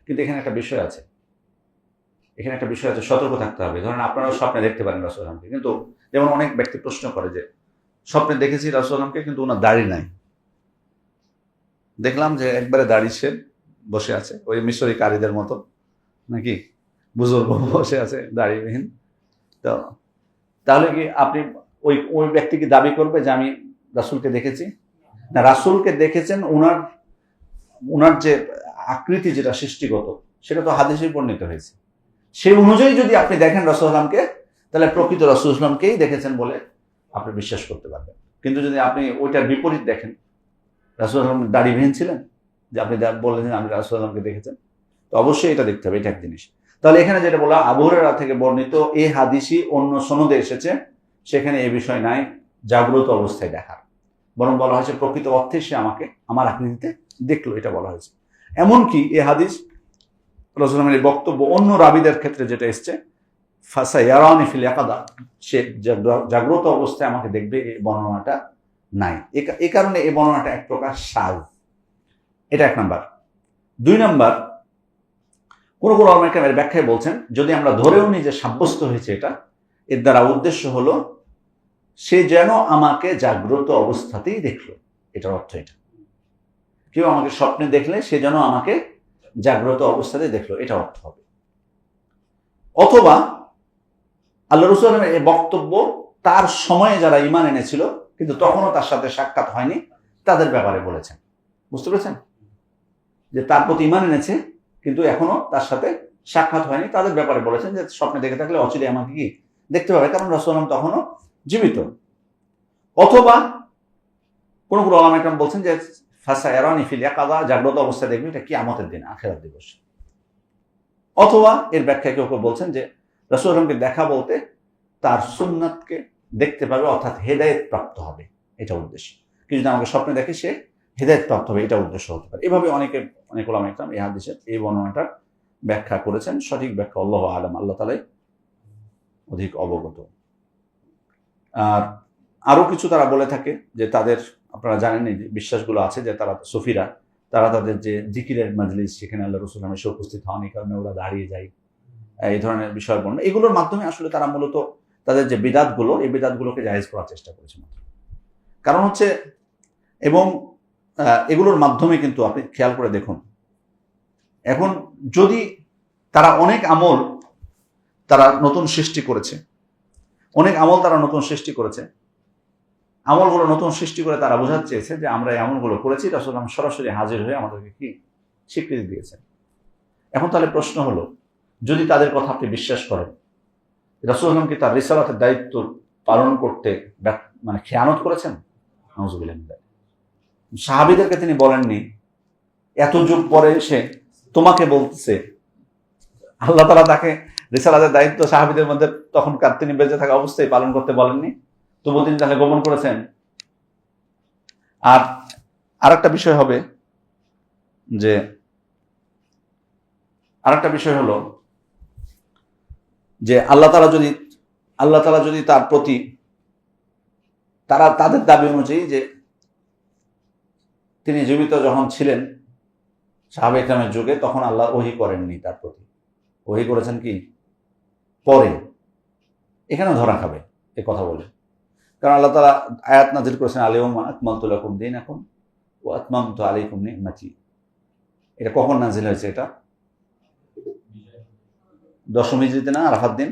কিন্তু এখানে একটা বিষয় আছে, সতর্ক থাকতে হবে। ধরেন আপনারাও স্বপ্নে দেখতে পারেন রাসূল সাল্লাল্লাহু আলাইহি ওয়াসাল্লামকে, কিন্তু যেমন অনেক ব্যক্তি প্রশ্ন করে যে স্বপ্নে দেখেছি রাসূল সাল্লাল্লাহু আলাইহি ওয়াসাল্লামকে, কিন্তু ওনার দাড়ি নাই। দেখলাম যে একবারে দাড়ি সে বসে আছে, ওই মিশরি কারীদের মতো, নাকি বুজুর্গ বসে আছে দাড়িবিহীন। তো তাহলে কি আপনি ওই ব্যক্তি কি দাবি করবে যে আমি রাসূলকে দেখেছি? না, রাসূলকে দেখেছেন, ওনার যে আকৃতি যেটা সৃষ্টিগত সেটা তো হাদিসে বর্ণিত হয়েছে। সেই অনুযায়ী যদি আপনি দেখেন রাসূল সাল্লাল্লাহু আলাইহি ওয়াসাল্লামকে, তাহলে প্রকৃত রাসূল সাল্লাল্লাহু আলাইহি ওয়াসাল্লামকেই দেখেছেন বলে আপনি বিশ্বাস করতে পারবেন। কিন্তু যদি আপনি ওইটার বিপরীত দেখেন, রাসূল সাল্লাল্লাহু আলাইহি ওয়াসাল্লাম দাড়িবিহীন ছিলেন, যে আপনি বললেন আমি রাসূল সাল্লাল্লাহু আলাইহি ওয়াসাল্লামকে দেখেছেন, তো অবশ্যই এটা দেখতে হবে। এটা এক জিনিস। তাহলে এখানে যেটা বলা, আবু হুরায়রা থেকে বর্ণিত এই হাদিসই অন্য সনদে এসেছে, সেখানে এই বিষয় নাই জাগ্রত অবস্থায় দেখার, বরং বলা হয়েছে প্রকৃত অর্থে সে আমাকে আমার আকৃতিতে দেখলো, এটা বলা হয়েছে। এমনকি এই হাদিস রাসূলের বক্তব্য অন্য রাবীদের ক্ষেত্রে যেটা এসছে, ফাসায়ারানি ফিল ইয়াকাদা, সে জাগ্রত অবস্থায় আমাকে দেখবে, এই বর্ণনাটা নাই। এই কারণে এই বর্ণনাটা এক প্রকার শায। এটা এক নাম্বার। দুই নাম্বার, কোন উলামায়ে কেরামের ব্যাখ্যায় বলছেন, যদি আমরা ধরেও নিই যে সাব্যস্ত হয়েছে এটা, এর দ্বারা উদ্দেশ্য হলো সে যেন আমাকে জাগ্রত অবস্থাতেই দেখলো, এটার অর্থ এটা। কেউ আমাকে স্বপ্নে দেখলে সে যেন আমাকে জাগ্রত অবস্থাতে দেখলো, এটা অর্থ হবে। অথবা আল্লাহ রাসূলের এই বক্তব্য তার সময়ে যারা ঈমান এনেছিল কিন্তু তখনও তার সাথে সাক্ষাৎ হয়নি, তাদের ব্যাপারে বলেছেন। বুঝতে পেরেছেন? যে তার প্রতি ঈমান এনেছে কিন্তু এখনো তার সাথে সাক্ষাৎ হয়নি, তাদের ব্যাপারে বলেছেন যে স্বপ্নে দেখে থাকলে অচিরে আমাকে কি দেখতে পাবে, কারণ রাসূল তখনও জীবিত। অথবা কোন উলামায়ে কেরাম বলছেন যে ফাসায়ারানি ফিল ইয়াকাযা, জাগ্রত অবস্থায় দেখবে, এটা কিয়ামতের দিন, আখিরাত দিবস। অথবা এর ব্যাখ্যায় কেউ কেউ বলছেন যে রাসূল দেখা বলতে তার সুন্নাতকে দেখতে পাবে, অর্থাৎ হেদায়েত প্রাপ্ত হবে, এটা উদ্দেশ্য। কিন্তু যদি আমাকে স্বপ্নে দেখে সে হেদায়েত প্রাপ্ত হবে, এটা উদ্দেশ্য হতে পারে। এভাবে অনেক উলামায়ে কেরাম এই হাদিসের এই বর্ণনাটার ব্যাখ্যা করেছেন। সঠিক ব্যাখ্যা আল্লাহু আ'লাম, আল্লাহ তাআলাই অধিক অবগত। আর আরো কিছু তারা বলে থাকে যে তাদের, আপনারা জানেন যে বিশ্বাসগুলো আছে যে তারা সুফিরা, তারা তাদের যে জিকিরের মাজলিস, সেখানে আল্লাহ রাসূল এসে উপস্থিত হন, এই কারণে ওরা দাঁড়িয়ে যায়, এই ধরনের বিষয় বর্ণনা। এগুলোর মাধ্যমে আসলে তারা মূলত তাদের যে বিদাতগুলো, এই বিদাতগুলোকে জায়েজ করার চেষ্টা করেছে মাত্র। কারণ হচ্ছে, এবং এগুলোর মাধ্যমে কিন্তু আপনি খেয়াল করে দেখুন, এখন যদি তারা অনেক আমল তারা নতুন সৃষ্টি করেছে, আমলগুলো নতুন সৃষ্টি করে তারা বোঝাতে চেয়েছে যে আমরা এই আমলগুলো করেছি, রাসূল সরাসরি হাজির হয়ে আমাদেরকে কি স্বীকৃতি দিয়েছেন। এখন তাহলে প্রশ্ন হলো, যদি তাদের কথা আপনি বিশ্বাস করেন, রাসূল কি তার রিসালাতের দায়িত্ব পালন করতে মানে খেয়ানত করেছেন? নাউযুবিল্লাহ। সাহাবীদেরকে তিনি বলেননি, এত যুগ পরে এসে তোমাকে বলতেছে, আল্লাহ তাআলা তাকে রিসালাতের দায়িত্ব সাহাবীদের মধ্যে তখনকার তিনি বেঁচে থাকা অবস্থায় পালন করতে বলেননি, তবু তিনি তাহলে গোপন করেছেন। আর আরেকটা বিষয় হবে যে, হলো যে আল্লাহ তাআলা যদি তার প্রতি, তাদের দাবি অনুযায়ী যে তিনি জীবিত যখন ছিলেন সাহাবা ইকরামের যুগে, তখন আল্লাহ ওহী করেননি তার প্রতি, ওহী করেছেন কি পরে, এখানে ধরা খাবে এ কথা বলে। কারণ আল্লাহ তাআলা আয়াত নাযিল করেছেন, আল-ইয়াওমা আকমালতু লাকুম দীনাকুম ওয়া আতমামতু আলাইকুম নি'মাতি। এটা কখন নাযিল হয়েছে? এটা 10ম হিজরিতে না, আরাফাত দিন?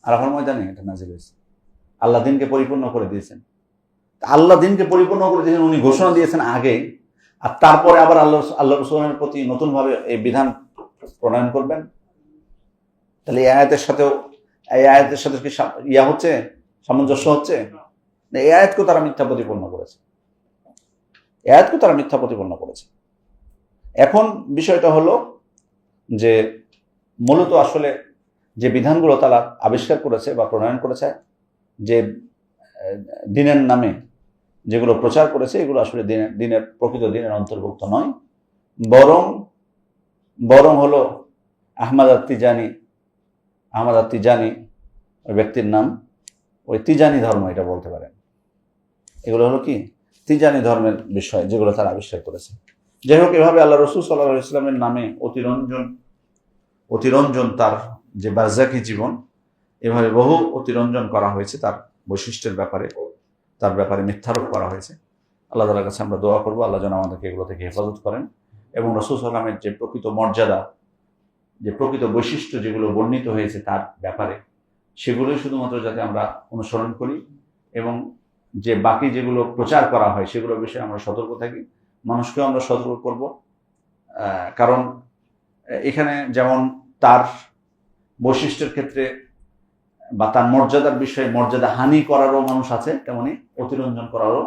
আরাফার ময়দানে এটা নাজিল হয়েছে। আল্লাহ দিনকে পরিপূর্ণ করে দিয়েছেন। আল্লাহ দিনকে পরিপূর্ণ করে দিয়েছেন, উনি ঘোষণা দিয়েছেন আগে, আর তারপরে আবার আল্লাহ রসুলের প্রতি নতুনভাবে এই বিধান প্রণয়ন করবেন। তাহলে এই আয়াতের সাথে কি হচ্ছে, সামঞ্জস্য হচ্ছে? এই আয়াতকেও তারা মিথ্যা প্রতিপন্ন করেছে। এখন বিষয়টা হলো যে মূলত আসলে যে বিধানগুলো তারা আবিষ্কার করেছে বা প্রণয়ন করেছে, যে দিনের নামে যেগুলো প্রচার করেছে, এগুলো আসলে দিনের প্রকৃত দিনের অন্তর্ভুক্ত নয়, বরং হলো আহমদ তিজানি ওই ব্যক্তির নাম, ওই তিজানি ধর্ম এটা বলতে পারেন। এগুলো হলো কি তিজানি ধর্মের বিষয় যেগুলো তারা আবিষ্কার করেছে। যাই হোক, এভাবে আল্লাহ রসুল সাল্লাল্লাহু আলাইহি ওয়াসাল্লামের নামে অতিরঞ্জন তার যে বারজাকি জীবন, এভাবে বহু অতিরঞ্জন করা হয়েছে, তার বৈশিষ্ট্যের ব্যাপারে, তার ব্যাপারে মিথ্যারোপ করা হয়েছে। আল্লাহ তাআলার কাছে আমরা দোয়া করবো, আল্লাহ যেন আমাদেরকে এগুলো থেকে হেফাজত করেন এবং রাসূল সাল্লাল্লাহু আলাইহি ওয়াসাল্লামের যে প্রকৃত মর্যাদা, যে প্রকৃত বৈশিষ্ট্য যেগুলো বর্ণিত হয়েছে তার ব্যাপারে, সেগুলোই শুধুমাত্র যাতে আমরা অনুসরণ করি এবং যে বাকি যেগুলো প্রচার করা হয় সেগুলোর বিষয়ে আমরা সতর্ক থাকি, মানুষকেও আমরা সতর্ক করব। কারণ এখানে যেমন তার বৈশিষ্ট্যের ক্ষেত্রে বা তার মর্যাদার বিষয়ে মর্যাদা হানি করারও মানুষ আছে, তেমনি অতিরঞ্জন করারও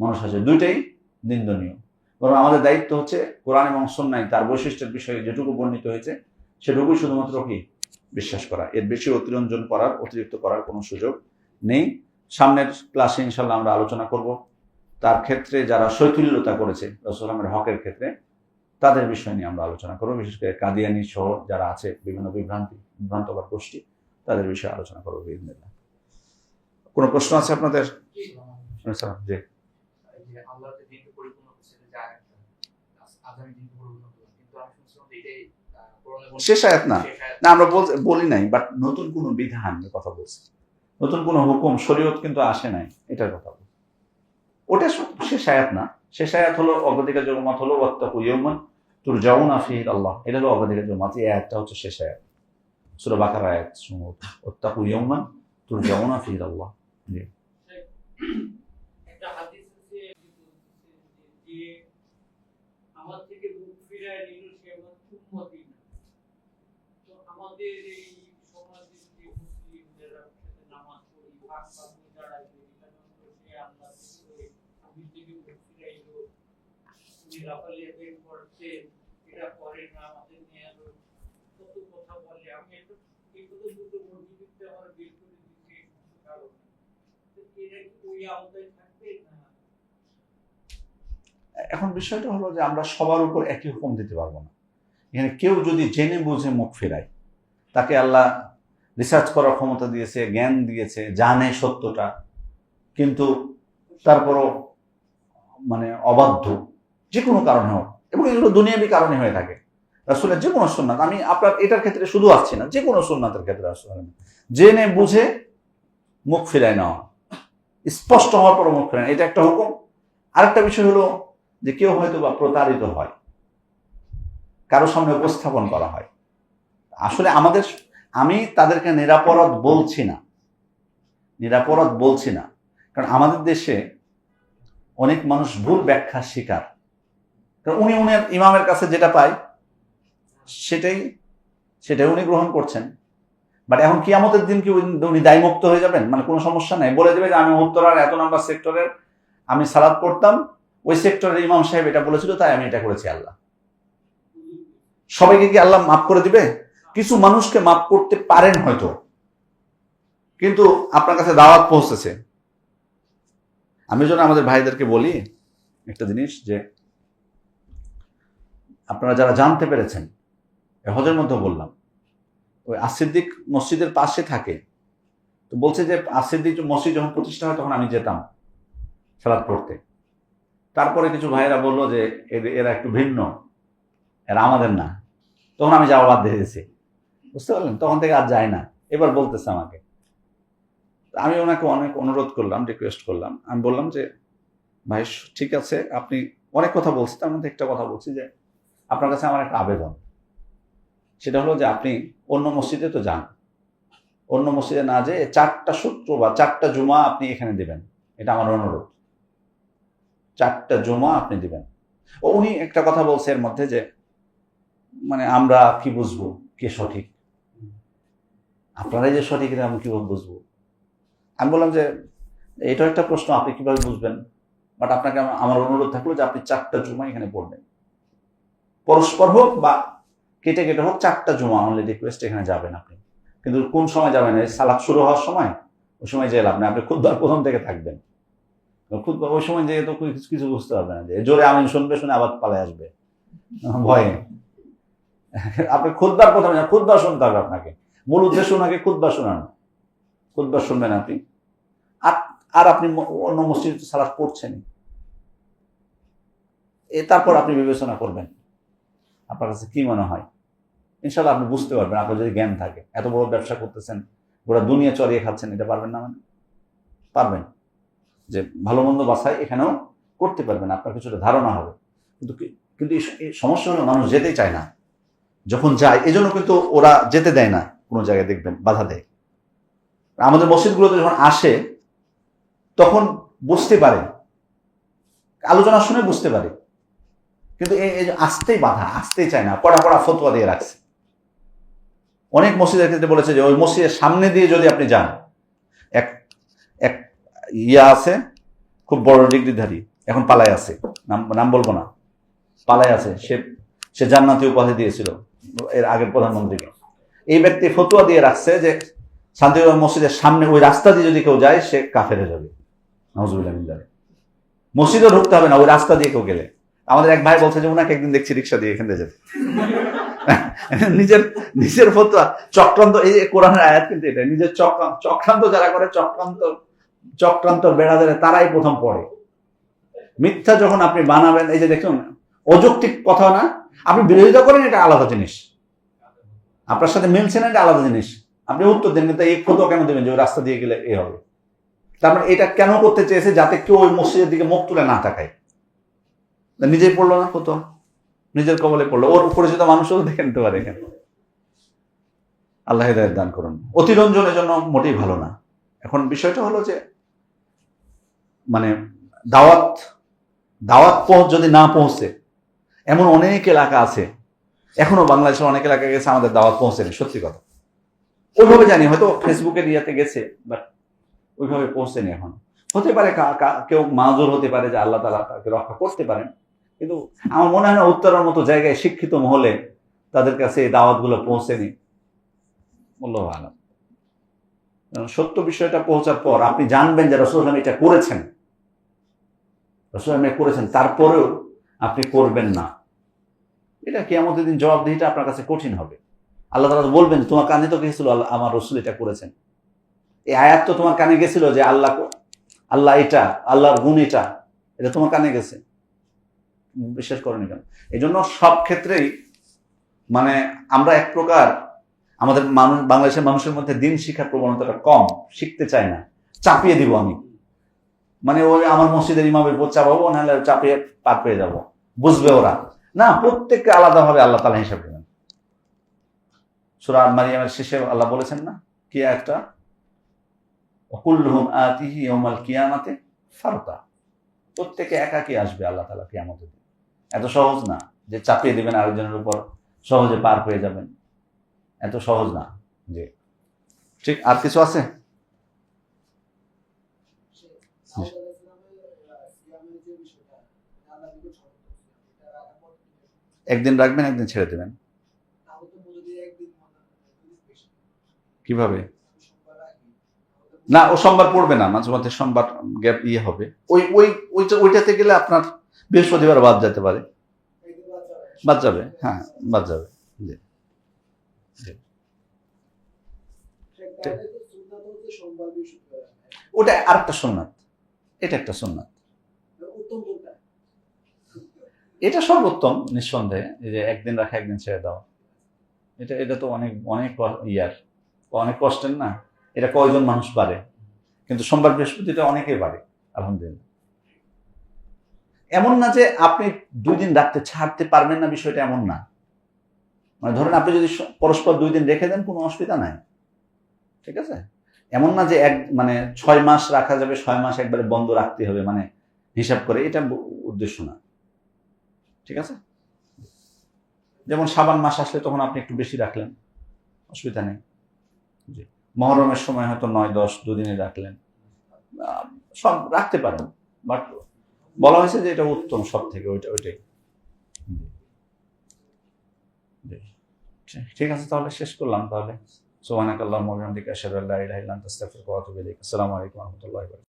মানুষ আছে। দুইটাই নিন্দনীয়। বরং আমাদের দায়িত্ব হচ্ছে কোরআন এবং সুন্নাহয় তার বৈশিষ্ট্যের বিষয়ে যেটুকু বর্ণিত হয়েছে সেটুকুই শুধুমাত্র কি বিশ্বাস করা, এর বেশি অতিরিক্ত করার কোনো সুযোগ নেই। সামনের ক্লাসে ইনশাল্লাহ আমরা আলোচনা করব তার ক্ষেত্রে যারা শৈথিল্যতা করেছে রাসূলুল্লাহ হকের ক্ষেত্রে, তাদের বিষয় নিয়ে আমরা আলোচনা করবো। বিশেষ করে কাদিয়ানি সহ যারা আছে বিভিন্ন বিভ্রান্তকর গোষ্ঠী, তাদের বিষয়ে আলোচনা করবো বিইজনিল্লাহ। কোনো প্রশ্ন আছে আপনাদের? জি। শেষ আয়াত না, আমরা বলি নাই, বাট নতুন কোন বিধানের কথা বলছি, নতুন কোন হুকুম শরীয়ত কিন্তু আসে নাই, এটার কথা বলছি। ওটা শেষ আয়াত না। শেষ আয়াত হলো অগ্রাধিকার মত হলো ওয়াত্তাকু ইয়াওমান তুরজাউনা ফীহি ইলাল্লাহ, এটা হলো অগ্রাধিকার মত। এই আয়াতটা হচ্ছে শেষ আয়াত, সূরা বাকারা আয়াত ওয়াত্তাকু ইয়াওমান তুরজাউনা ফীহি ইলাল্লাহ। জি। একটা হাদিস আছে যে আমার থেকে মুখ ফিরায় নিল সে আমার উম্মতি না। তো আমাদের এই সমাজের যে মুসলিমরা নামাজ পড়ি, পাক যারা সে আল্লাহ আমি থেকে মুখ ফিরাইলো, উনি রাফালিয়া বের করছেন, এটা পরে না আমাদের নিয়ে কত কথা বলে। আমি একটু এই কথা দুটো মসজিদে আমার বের করে দিচ্ছি কারণ এটা কি ওই আওতায় থাকবে না? এখন বিষয়টা হলো যে আমরা সবার উপর একই হুকুম দিতে পারবো না। এখানে কেউ যদি জেনে বুঝে মুখ ফেরায়, তাকে আল্লাহ রিসার্চ করার ক্ষমতা দিয়েছে, জ্ঞান দিয়েছে, জানে সত্যটা, কিন্তু তারপরও মানে অবাধ্য, যে কোনো কারণে হোক, এবং এগুলো দুনিয়াবি কারণে হয়ে থাকে। রাসূলের যে কোনো সুন্নাত, আমি আপনার এটার ক্ষেত্রে শুধু আসছি না, যে কোনো সুন্নাতের ক্ষেত্রে জেনে বুঝে মুখ ফিরায় নেওয়া, স্পষ্ট হওয়ার পর মুখ ফেরায়, এটা একটা হুকুম। আরেকটা বিষয় হলো যে কেউ হয়তো বা প্রতারিত হয়, কারো সামনে উপস্থাপন করা হয়। আসলে আমি তাদেরকে নিরাপরাধ বলছি না, কারণ আমাদের দেশে অনেক মানুষ ভুল ব্যাখ্যার শিকার। কারণ উনি ইমামের কাছে যেটা পায় সেটাই উনি গ্রহণ করছেন। বাট এখন কিয়ামতের দিন কি উনি দায়মুক্ত হয়ে যাবেন? মানে কোনো সমস্যা নেই, বলে দেবে যে আমি উত্তরার এত নাম্বার সেক্টরের আমি সালাত পড়তাম, ওই সেক্টরের ইমাম সাহেব এটা বলেছিল তাই আমি এটা করেছি। আল্লাহ সবাইকে কি আল্লাহ মাফ করে দিবে? কিছু মানুষকে মাফ করতে পারেন হয়তো, কিন্তু আপনার কাছে দাওয়াত পৌঁছেছে। আমি যেন আমাদের ভাইদেরকে বলি একটা জিনিস, যে আপনারা যারা জানতে পেরেছেন, হজের মধ্যে বললাম, ওই আসিদ্দিক মসজিদের পাশে থাকে, তো বলছে যে আসিদ্দিক মসজিদ যখন প্রতিষ্ঠা হয় তখন আমি যেতাম সালাত পড়তে। তারপরে কিছু ভাইয়েরা বললো যে এরা একটু ভিন্ন, এরা আমাদের না, তখন আমি যাওয়া বাদ দিয়ে দিয়েছি। বুঝতে পারলেন? তখন থেকে আর যায় না। এবার বলতেছে আমাকে, আমি ওনাকে অনেক অনুরোধ করলাম, রিকোয়েস্ট করলাম। আমি বললাম যে ভাই ঠিক আছে, আপনি অনেক কথা বলছেন, তার মধ্যে একটা কথা বলছি যে আপনার কাছে আমার একটা আবেদন, সেটা হলো যে আপনি অন্য মসজিদে তো যান, অন্য মসজিদে না যে 4টা সূত্র বা 4টা জুমা আপনি এখানে দিবেন, এটা আমার অনুরোধ। 4টা জুমা আপনি দিবেন। উনি একটা কথা বলছে এর মধ্যে যে মানে আমরা কি বুঝবো কে সঠিক, আপনারাই যে সঠিক এটা আমি কিভাবে বুঝবো। আমি বললাম যে এটা একটা প্রশ্ন, আপনি কিভাবে বুঝবেন, বাট আপনাকে আমার অনুরোধ থাকলো যে আপনি 4টা জুমা এখানে পড়বেন, পরস্পর হোক বা কেটে কেটে হোক, 4টা জুমা অনলি রিকোয়েস্ট এখানে যাবেন আপনি। কিন্তু কোন সময় যাবেন, এই সালাত শুরু হওয়ার সময়, ওই সময় যে লাভ নেই, আপনি খুতবার প্রথম থেকে থাকবেন। খুতবা ওই সময় যে তো কিছু বুঝতে পারবেন না, যে জোরে আমিন শুনবে, শুনে আবার পালায় আসবে ভয়ে। আপনি খুতবার প্রথমে খুতবা শুনতে হবে আপনাকে, মূল উদ্দেশ্য ওনাকে খুতবা শোনানো, খুতবা শুনবেন আপনি। আর আপনি অন্য মসজিদ সালাত পড়ছেন, তারপর আপনি বিবেচনা করবেন আপনার কাছে কি মনে হয়। ইনশাল্লাহ আপনি বুঝতে পারবেন, আপনার যদি জ্ঞান থাকে। এত বড় ব্যবসা করতেছেন, গোটা দুনিয়া চড়িয়ে খাচ্ছেন, এটা পারবেন না মানে? পারবেন। যে ভালো মন্দ বাছাই এখানেও করতে পারবেন, আপনার কিছুটা ধারণা হবে। কিন্তু কিন্তু এই সমস্যা হলো মানুষ যেতেই চায় না। যখন যায় এজন্য কিন্তু ওরা যেতে দেয় না, কোনো জায়গায় দেখবেন বাধা দেয়। আমাদের মসজিদগুলোতে যখন আসে তখন বুঝতে পারে, আলোচনা শুনে বুঝতে পারে, কিন্তু এই যে আসতেই বাধা, আসতেই চায় না, কড়া কড়া ফতোয়া দিয়ে রাখছে। অনেক মসজিদের ক্ষেত্রে বলেছে যে ওই মসজিদের সামনে দিয়ে যদি আপনি যান, এক এক ইয়া আছে খুব বড় ডিগ্রিধারী, এখন পালায় আছে, নাম বলবো না, পালায় আছে, সে জান্নাতি উপাধি দিয়েছিল এর আগের প্রধানমন্ত্রীকে। এই ব্যক্তি ফতোয়া দিয়ে রাখছে যে শান্তিগঞ্জ মসজিদের সামনে ওই রাস্তা দিয়ে যদি কেউ যায় সে কাফেরে যাবে, নাউজুবিল্লাহ মিন যালিক। মসজিদও ঢুকতে হবে না ওই রাস্তা দিয়ে কেউ গেলে। আমাদের এক ভাই বলছে যে ওনাকে একদিন দেখছি রিক্সা দিয়ে এখান থেকে যেতে। নিজের ফতোয়া চক্রান্ত, এই যে কোরআনের আয়াত কিন্তু এটা, নিজের চক্রান্ত যারা করে, চক্রান্ত বেড়া দেয় তারাই প্রথম পড়ে। মিথ্যা যখন আপনি বানাবেন, এই যে দেখুন অযৌক্তিক কথা না, আপনি বিরোধিতা করেন, এটা আলাদা জিনিস, আপনার সাথে মিলছে না, এটা আলাদা জিনিস। আপনি উত্তর দেন, কিন্তু এই ফতোয়া কেন দেবেন যে ওই রাস্তা দিয়ে গেলে এ হবে? তারপরে এটা কেন করতে চেয়েছে, যাতে কেউ ওই মসজিদের দিকে মুখ তুলে না তাকায়। নিজেই পড়লো না ফতোয়া, নিজের কবলে পড়লো, ওর পরিচিত মানুষও দেখে নিতে পারে এখানে। আল্লাহ হিদায়াত দান করুন। অতিরঞ্জনের জন্য মোটেই ভালো না। এখন বিষয়টা হলো যে মানে দাওয়াত যদি না পৌঁছে, এমন অনেক এলাকা আছে, এখনো বাংলাদেশের অনেক এলাকায় গেছে আমাদের দাওয়াত পৌঁছেনি, সত্যি কথা। ওইভাবে জানি হয়তো ফেসবুকের ইয়াতে গেছে, বাট ওইভাবে পৌঁছেনি এখন। হতে পারে কেউ মাজুর হতে পারে, যে আল্লাহ তাআলা তাকে রক্ষা করতে পারেন, কিন্তু আমার মনে হয় না উত্তরের মতো জায়গায় শিক্ষিত মহলে তাদের কাছে এই দাওয়াতগুলো পৌঁছেনি। আল্লাহু আ'লাম। সত্য বিষয়টা পৌঁছার পর আপনি জানবেন যে রাসূল এটা করেছেন, করেছেন, তারপরেও আপনি করবেন না, এটা কিয়ামতের দিন জবাবদিহিটা আপনার কাছে কঠিন হবে। আল্লাহ তাআলা বলবেন তোমার কানে তো গেছিল আমার রাসূল এটা করেছেন, এই আয়াত তো তোমার কানে গেছিল যে আল্লাহ এটা, আল্লাহর গুণ এটা তোমার কানে গেছে, বিশ্বাস করেনি কেন? এই জন্য সব ক্ষেত্রেই মানে আমরা এক প্রকার আমাদের বাংলাদেশের মানুষের মধ্যে দিন শিক্ষার প্রবণতাটা কম, শিখতে চায় না, চাপিয়ে দিব আমি, মানে ওই আমার মসজিদের ইমামের উপর চাপাবো, নাহলে চাপিয়ে পার পেয়ে যাবো, বুঝবে ওরা না। প্রত্যেককে আলাদাভাবে আল্লাহ তাআলা হিসাব দেবেন। সূরা মারিয়ামের শেষে আল্লাহ বলেছেন না কি একটা, কুল্লুহুম আতিহি ইয়াউমাল কিয়ামাতি ফারদা, প্রত্যেকে একাকী আসবে আল্লাহ তাআলা কিয়ামতের দিন। এত সহজ না যে চাপিয়ে দিবেন আরেকজনের উপর, সহজে পার পেয়ে যাবেন, এত সহজ না। যে ঠিক আর কিছু আছে? একদিন রাখবেন, একদিন ছেড়ে দেবেন, কিভাবে? না, ও সোমবার পড়বে না, মাঝে মধ্যে সোমবার গ্যাপ হবে, ওইটাতে গেলে আপনার বৃহস্পতিবার বাদ যেতে পারে, বাদ যাবে, হ্যাঁ বাদ যাবে। জি জি, ওটা আরেকটা সুন্নাত, এটা একটা সুন্নাত, এটা সর্বোত্তম নিঃসন্দেহে। এই যে একদিন রাখা একদিন ছেড়ে দেওয়া, এটা তো অনেক অনেক অনেক কষ্টের না, এটা কয়জন মানুষ পারে, কিন্তু সোমবার বৃহস্পতিটা অনেকেই পারে আলহামদুলিল্লাহ। এমন না যে আপনি 2 দিন রাখতে ছাড়তে পারবেন না, বিষয়টা এমন না। মানে ধরেন আপনি যদি পরস্পর 2 দিন রেখে দেন কোনো অসুবিধা নাই, ঠিক আছে? এমন না যে মানে 6 মাস রাখা যাবে, 6 মাস একবারে বন্ধ রাখতে হবে, মানে হিসাব করে, এটা উদ্দেশ্য না। ঠিক আছে? যেমন শাবান মাস আসলে তখন আপনি একটু বেশি রাখলেন, অসুবিধা নেই। জি। মহরমের সময় হয়তো 9-10 দুদিনে রাখলেন, সব রাখতে পারেন, বাট বলা হয়েছে যে এটা উত্তম সব থেকে, ওইটাই। ঠিক আছে, তাহলে শেষ করলাম তাহলে। সুবহানাকাল্লাহুম্মা ওয়া বিহামদিকা আশহাদু আল্লা ইলাহা ইল্লা আনতা আস্তাগফিরুকা ওয়া আতুবু ইলাইক। আসসালামু আলাইকুম ওয়া রাহমাতুল্লাহি ওয়া বারাকাতুহু।